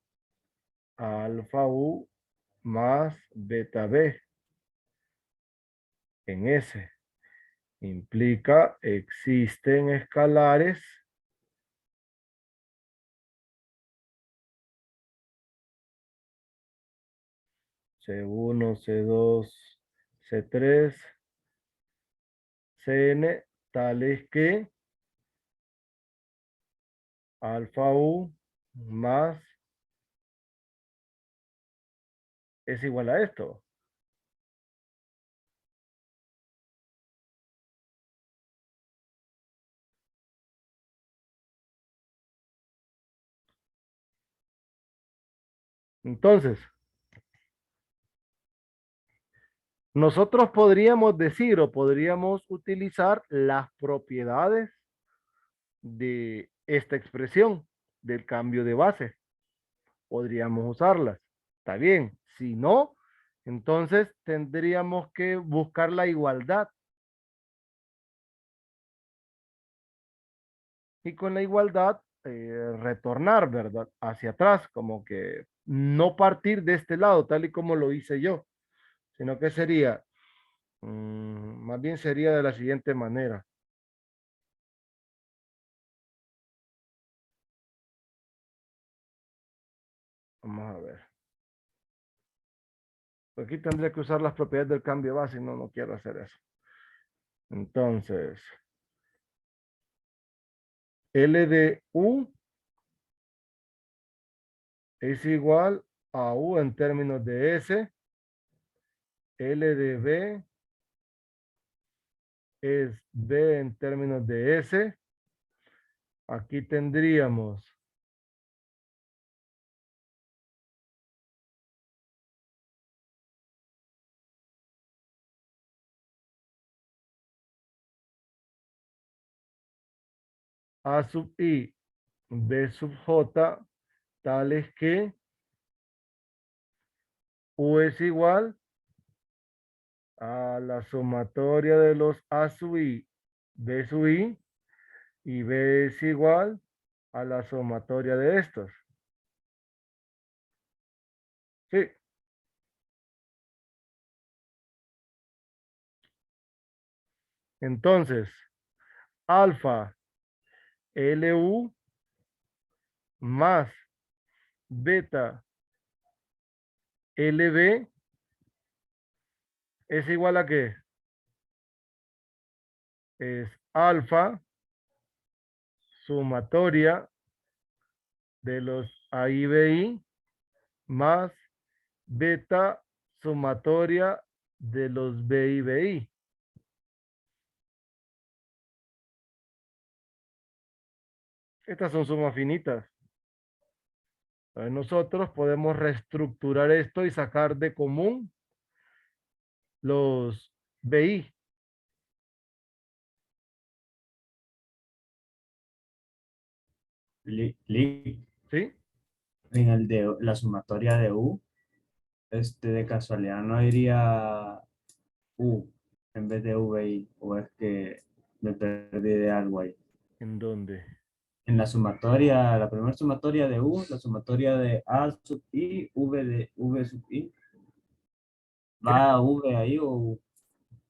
a alfa U más beta B en S. Implica, existen escalares C1, C2, C3, Cn, tales que alfa U más es igual a esto. Entonces, nosotros podríamos decir o podríamos utilizar las propiedades de esta expresión del cambio de base. Podríamos usarlas. Está bien. Si no, entonces tendríamos que buscar la igualdad. Y con la igualdad, retornar, ¿verdad? Hacia atrás, como que no partir de este lado, tal y como lo hice yo, sino que sería, más bien sería de la siguiente manera. Vamos a ver. Aquí tendría que usar las propiedades del cambio de base, no, no quiero hacer eso. Entonces, L de U es igual a U en términos de S. L de B es B en términos de S. Aquí tendríamos A sub I, B sub J, tales que U es igual a la sumatoria de los A sub I, B sub I, y B es igual a la sumatoria de estos. Sí. Entonces, alfa LU más beta LB es igual a qué? Es alfa sumatoria de los A y BI más beta sumatoria de los B y BI. Estas son sumas finitas. Nosotros podemos reestructurar esto y sacar de común los BI, ¿sí? En el de la sumatoria de U, de casualidad no iría U en vez de VI, o es que me perdí de algo ahí. ¿En dónde? En la sumatoria, la primera sumatoria de U, la sumatoria de A sub I, V de V sub I, ¿va ¿Qué? a V ahí o?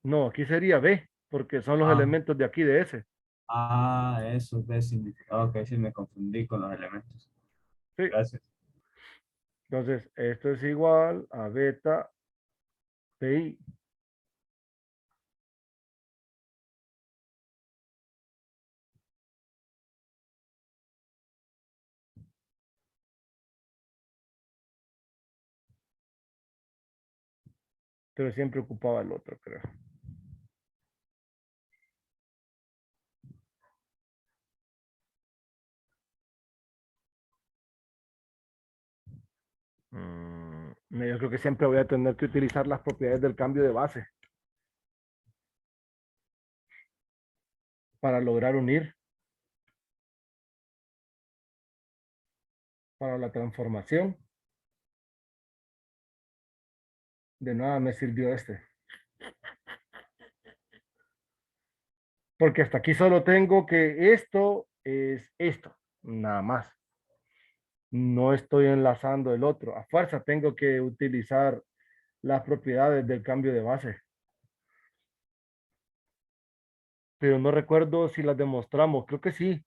No, aquí sería B, porque son los Ah, elementos de aquí de S. eso B significa. Ok, sí, me confundí con los elementos. Sí. Gracias. Entonces, esto es igual a beta BI. Pero siempre ocupaba el otro, creo. No, yo creo que siempre voy a tener que utilizar las propiedades del cambio de base para lograr unir, para la transformación. De nada me sirvió este. Porque hasta aquí solo tengo que esto es esto, nada más. No estoy enlazando el otro. A fuerza tengo que utilizar las propiedades del cambio de base. Pero no recuerdo si las demostramos. Creo que sí.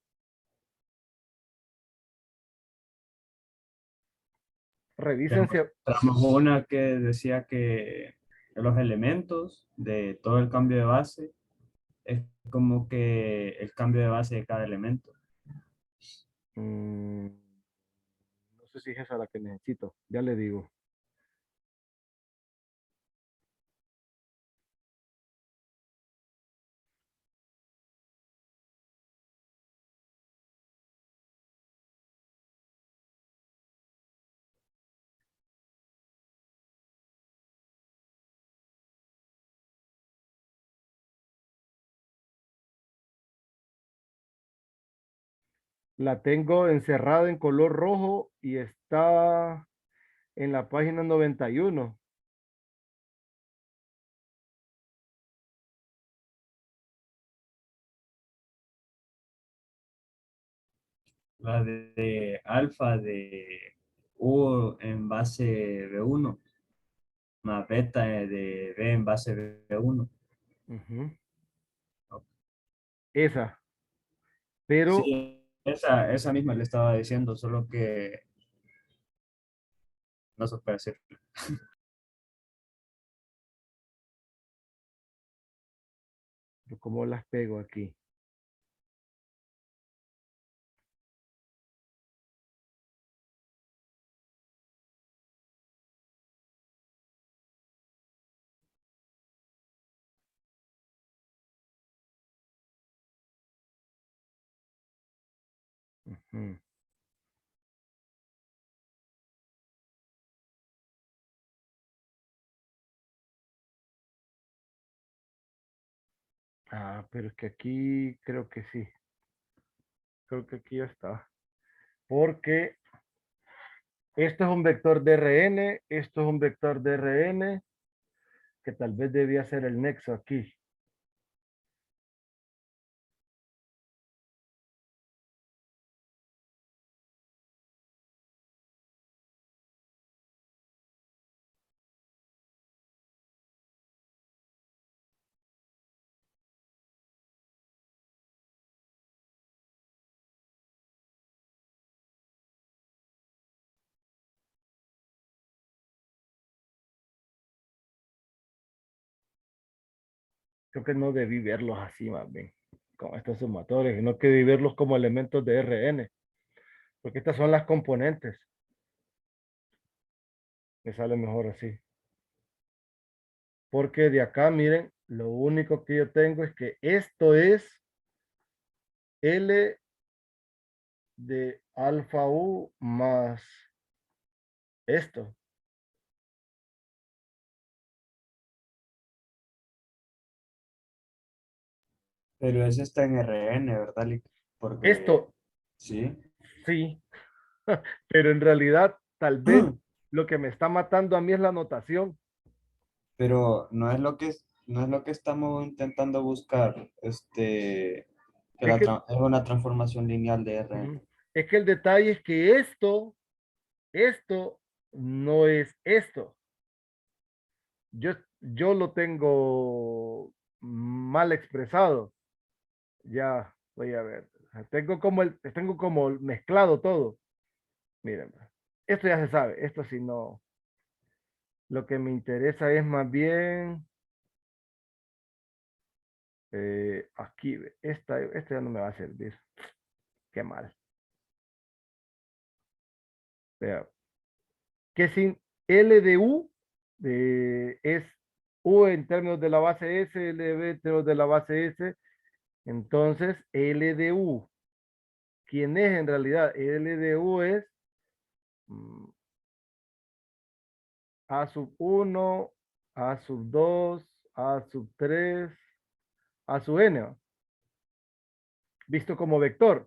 Revisen si... Demostramos una que decía que los elementos de todo el cambio de base es como que el cambio de base de cada elemento. Mm, no sé si es esa la que necesito. Ya le digo. La tengo encerrada en color rojo y está en la página 91. La de alfa de U en base B1 más beta de B en base B1. Ujú. Esa. Pero Sí, esa misma le estaba diciendo, solo que no se puede hacer. ¿cómo las pego aquí? Ujú. Ah, pero es que aquí creo que sí. Creo que aquí ya está. Porque esto es un vector de Rn, esto es un vector de Rn, que tal vez debía ser el nexo aquí. Creo que no debí verlos así más bien, con estos sumatorios, no que debí verlos como elementos de Rn, porque estas son las componentes. Me sale mejor así. Porque de acá, miren, lo único que yo tengo es que esto es L de alfa U más esto. Pero ese está en RN, ¿verdad, Lick? Porque Esto sí. sí, pero en realidad tal vez lo que me está matando a mí es la notación. Pero no es lo que estamos intentando buscar, que Es que, es una transformación lineal de RN. ujú, es que el detalle es que esto no es esto. Yo lo tengo mal expresado. Ya, voy a ver. O sea, tengo como mezclado todo. Miren, esto ya se sabe. Esto sí no. Lo que me interesa es más bien aquí. Esta ya no me va a servir. Qué mal. Vea, que sin L de U es U en términos de la base S, L de B en términos de la base S. Entonces, L de U. ¿Quién es en realidad? L de U es mm, A sub 1, A sub 2, A sub 3, A sub n, ¿va? Visto como vector,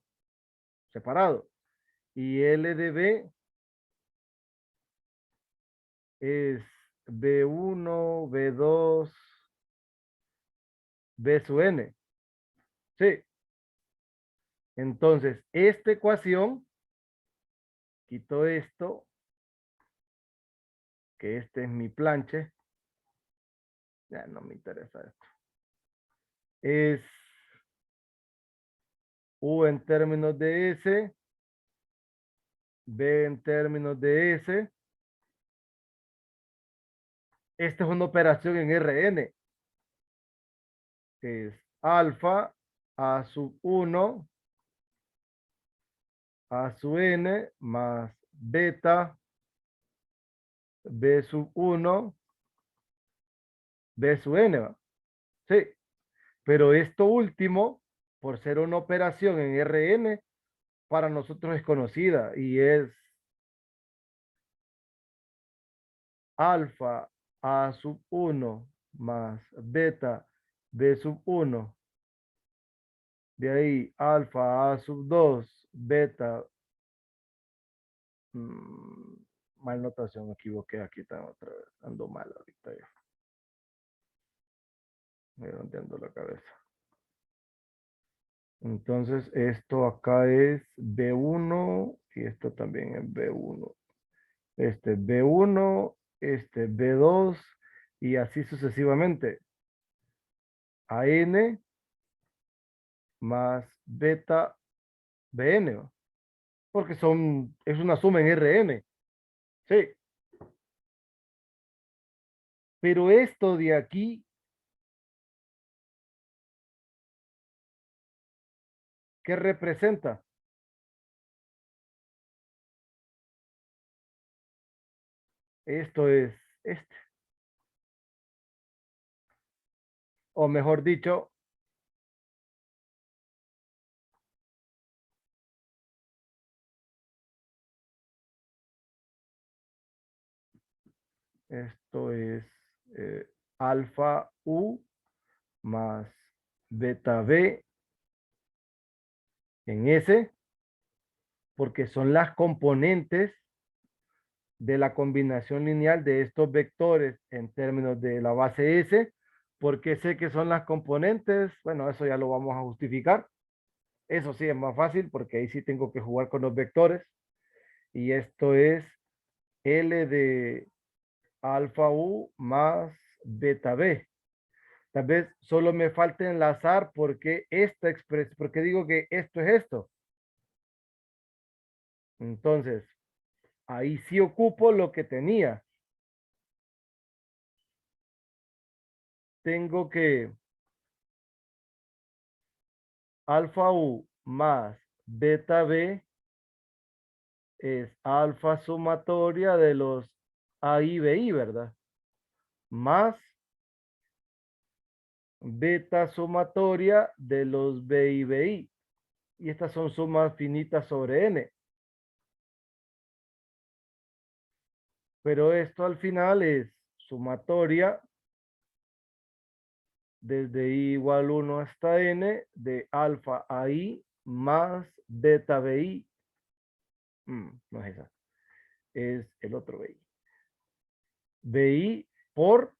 separado. Y L de B es B1, B2, B sub n. Sí. Entonces, esta ecuación, quito esto, que este es mi planche. Ya no me interesa esto. Es U en términos de S, B en términos de S. Esta es una operación en Rn. Es alfa A sub 1 A sub n más beta B sub 1 B sub n. ¿Va? Sí, pero esto último, por ser una operación en Rn, para nosotros es conocida y es alfa A sub 1 más beta B sub 1. De ahí alfa A sub 2 beta. mm, Mal notación, me equivoqué aquí está otra vez. Ando mal ahorita ya. Me entiendo la cabeza. Entonces, esto acá es B1 y esto también es B1. Este B1, este B2 y así sucesivamente. AN más beta BN, ¿va? Porque es una suma en RN. Sí, pero esto de aquí, ¿qué representa? Esto es este. O mejor dicho, esto es alfa U más beta B en S, porque son las componentes de la combinación lineal de estos vectores en términos de la base S. Porque sé que son las componentes, bueno, eso ya lo vamos a justificar. Eso sí es más fácil porque ahí sí tengo que jugar con los vectores. Y esto es L de alfa U más beta B. Tal vez solo me falta enlazar porque esta expresión, porque digo que esto es esto. Entonces, ahí sí ocupo lo que tenía. Tengo que alfa U más beta B es alfa sumatoria de los A y B I, ¿verdad? Más beta sumatoria de los B y B I. Y estas son sumas finitas sobre N. Pero esto al final es sumatoria desde I igual 1 hasta N de alfa a I más beta BI. No es esa, es el otro BI. BI por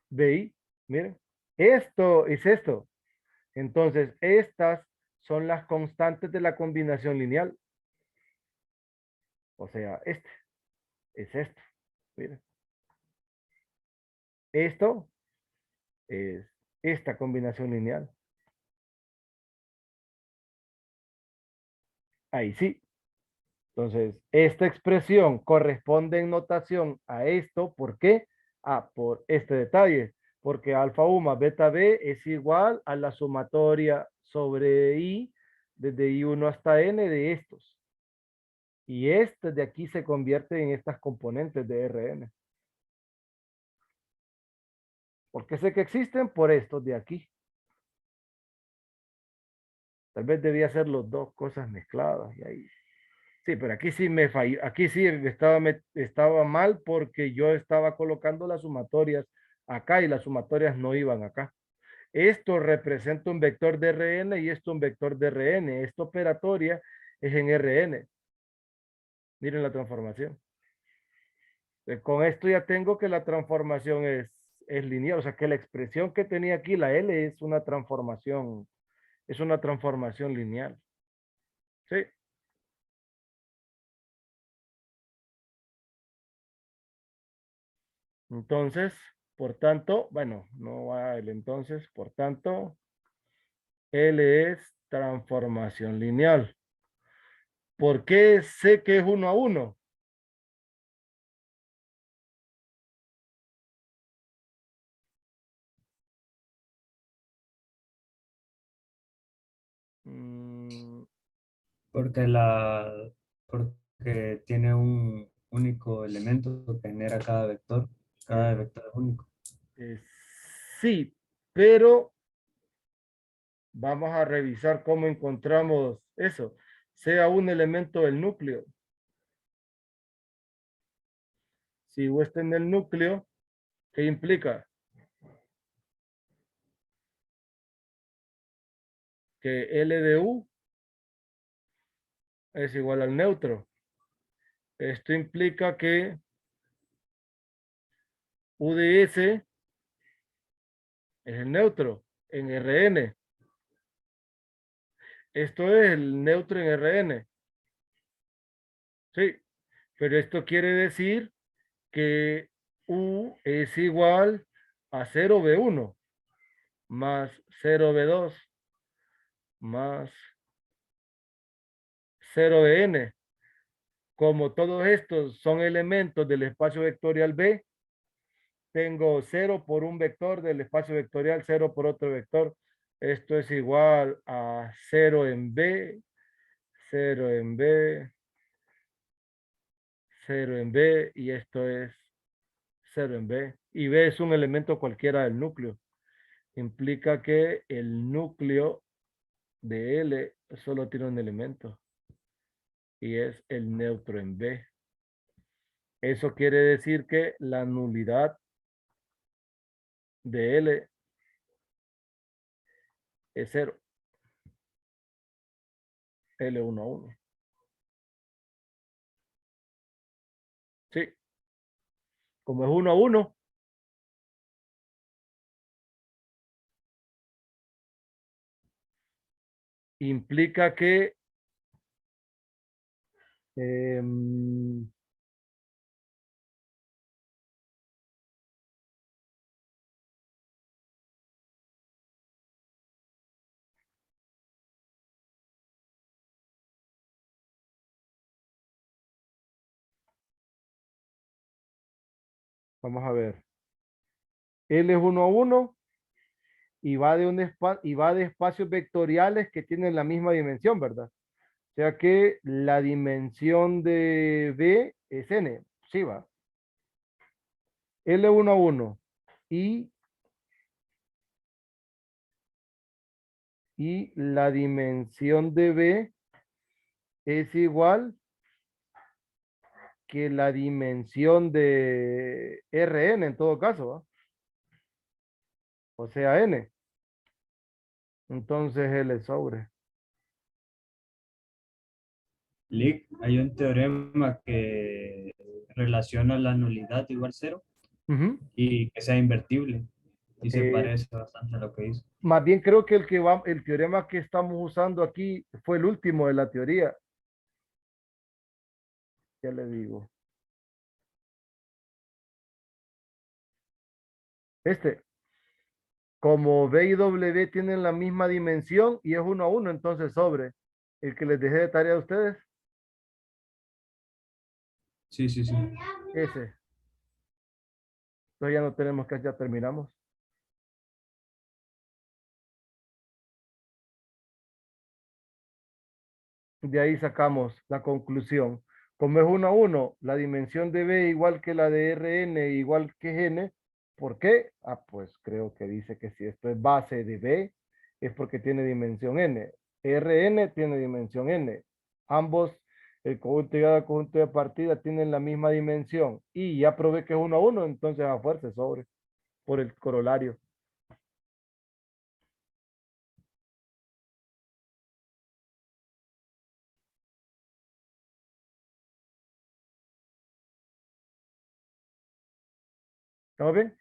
BI. Miren, esto es esto. Entonces, estas son las constantes de la combinación lineal. O sea, este es esto. Miren, esto es esta combinación lineal. Ahí sí. Entonces, esta expresión corresponde en notación a esto. ¿Por qué? Por este detalle. Porque alfa U más beta B es igual a la sumatoria sobre I, desde I1 hasta N de estos. Y este de aquí se convierte en estas componentes de Rn. ¿Por qué sé que existen? Por estos de aquí. Tal vez debía hacer las dos cosas mezcladas y ahí. Sí, pero aquí sí me falló, aquí sí estaba mal porque yo estaba colocando las sumatorias acá y las sumatorias no iban acá. Esto representa un vector de Rn y esto un vector de Rn. Esta operatoria es en Rn. Miren la transformación. Con esto ya tengo que la transformación es lineal, o sea que la expresión que tenía aquí, la L, es una transformación lineal. Sí. Entonces, por tanto, bueno, no va el entonces, por tanto, L es transformación lineal. ¿Por qué sé que es 1 a 1? Mm, Porque porque tiene un único elemento que genera cada vector. Cada eh, vector es único. eh, sí, pero vamos a revisar cómo encontramos eso. Sea un elemento del núcleo. Si U está en el núcleo, ¿qué implica? Que L de U es igual al neutro. Esto implica que U de S es el neutro en Rn. Esto es el neutro en Rn. Sí, pero esto quiere decir que U es igual a 0V1 más 0V2 más 0VN. Como todos estos son elementos del espacio vectorial B, tengo 0 por un vector del espacio vectorial, 0 por otro vector. Esto es igual a 0 en B, 0 en B, 0 en B, y esto es 0 en B. Y B es un elemento cualquiera del núcleo. Implica que el núcleo de L solo tiene un elemento, y es el neutro en B. Eso quiere decir que la nulidad de L es 0. L1 a 1. Sí, como es 1 a 1, implica que vamos a ver, L es 1 a 1 y va de espacios vectoriales que tienen la misma dimensión, ¿verdad? O sea que la dimensión de B es n, sí va. L1 a 1 y, y la dimensión de B es igual que la dimensión de Rn en todo caso, ¿va? O sea, n. Entonces L sobre. Lick, hay un teorema que relaciona la nulidad igual cero Ujú. y que sea invertible. Y se Eh, parece bastante a lo que hizo. Más bien creo que el teorema que estamos usando aquí fue el último de la teoría. Ya le digo. Este, como B y W tienen la misma dimensión y es 1 a 1, entonces sobre el que les dejé de tarea a ustedes, Sí, sí, sí. ese. Entonces ya no tenemos que, ya terminamos. De ahí sacamos la conclusión. Como es 1 a 1, la dimensión de B igual que la de Rn igual que N. ¿Por qué? Ah, pues creo que dice que si esto es base de B, es porque tiene dimensión N. Rn tiene dimensión N. Ambos, el conjunto llegada al conjunto de partida, tienen la misma dimensión. Y ya probé que es 1 a 1, entonces a fuerza sobre, por el corolario. ¿Estamos bien?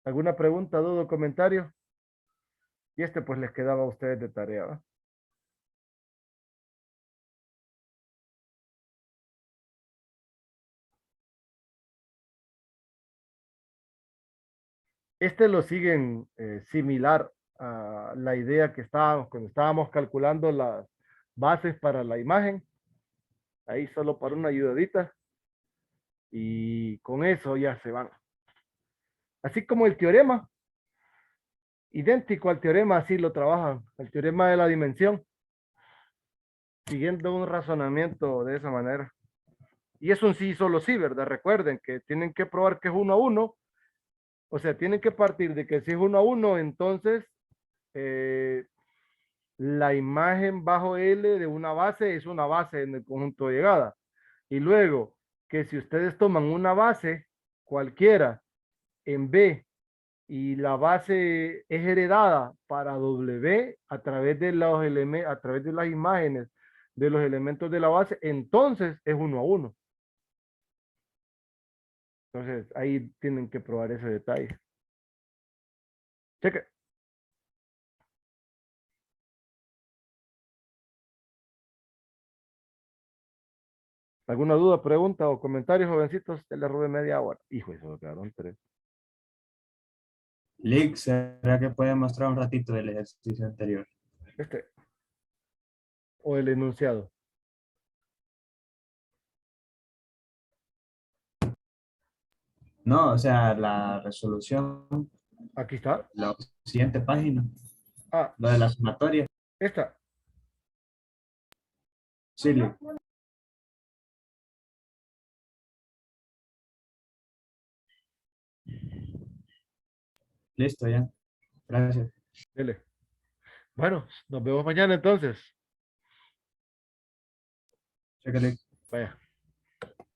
¿Alguna pregunta, duda o comentario? Y este pues les quedaba a ustedes de tarea, ¿va? Este lo siguen similar a la idea que estábamos cuando estábamos calculando las bases para la imagen. Ahí solo para una ayudadita. Y con eso ya se van. Así como el teorema, idéntico al teorema, así lo trabajan. El teorema de la dimensión, siguiendo un razonamiento de esa manera. Y es un sí, solo sí, ¿verdad? Recuerden que tienen que probar que es 1 a 1. O sea, tienen que partir de que si es 1 a 1, entonces eh, la imagen bajo L de una base es una base en el conjunto de llegada. Y luego, que si ustedes toman una base cualquiera en B y la base es heredada para W a través de los elementos, a través de las imágenes de los elementos de la base, entonces es 1 a 1. Entonces, ahí tienen que probar ese detalle. Cheque. ¿Alguna duda, pregunta o comentario, jovencitos? Ya le robé media hora. Hijo, eso me quedaron 3. Lick, ¿será que puede mostrar un ratito del ejercicio anterior? O el enunciado. No, o sea, la resolución, Aquí está. la siguiente página, Ah, lo de la sumatoria. esta. Sí, Lick. Listo, ya. Gracias. Dele. Bueno, nos vemos mañana entonces. Cheque, Lick. Vaya.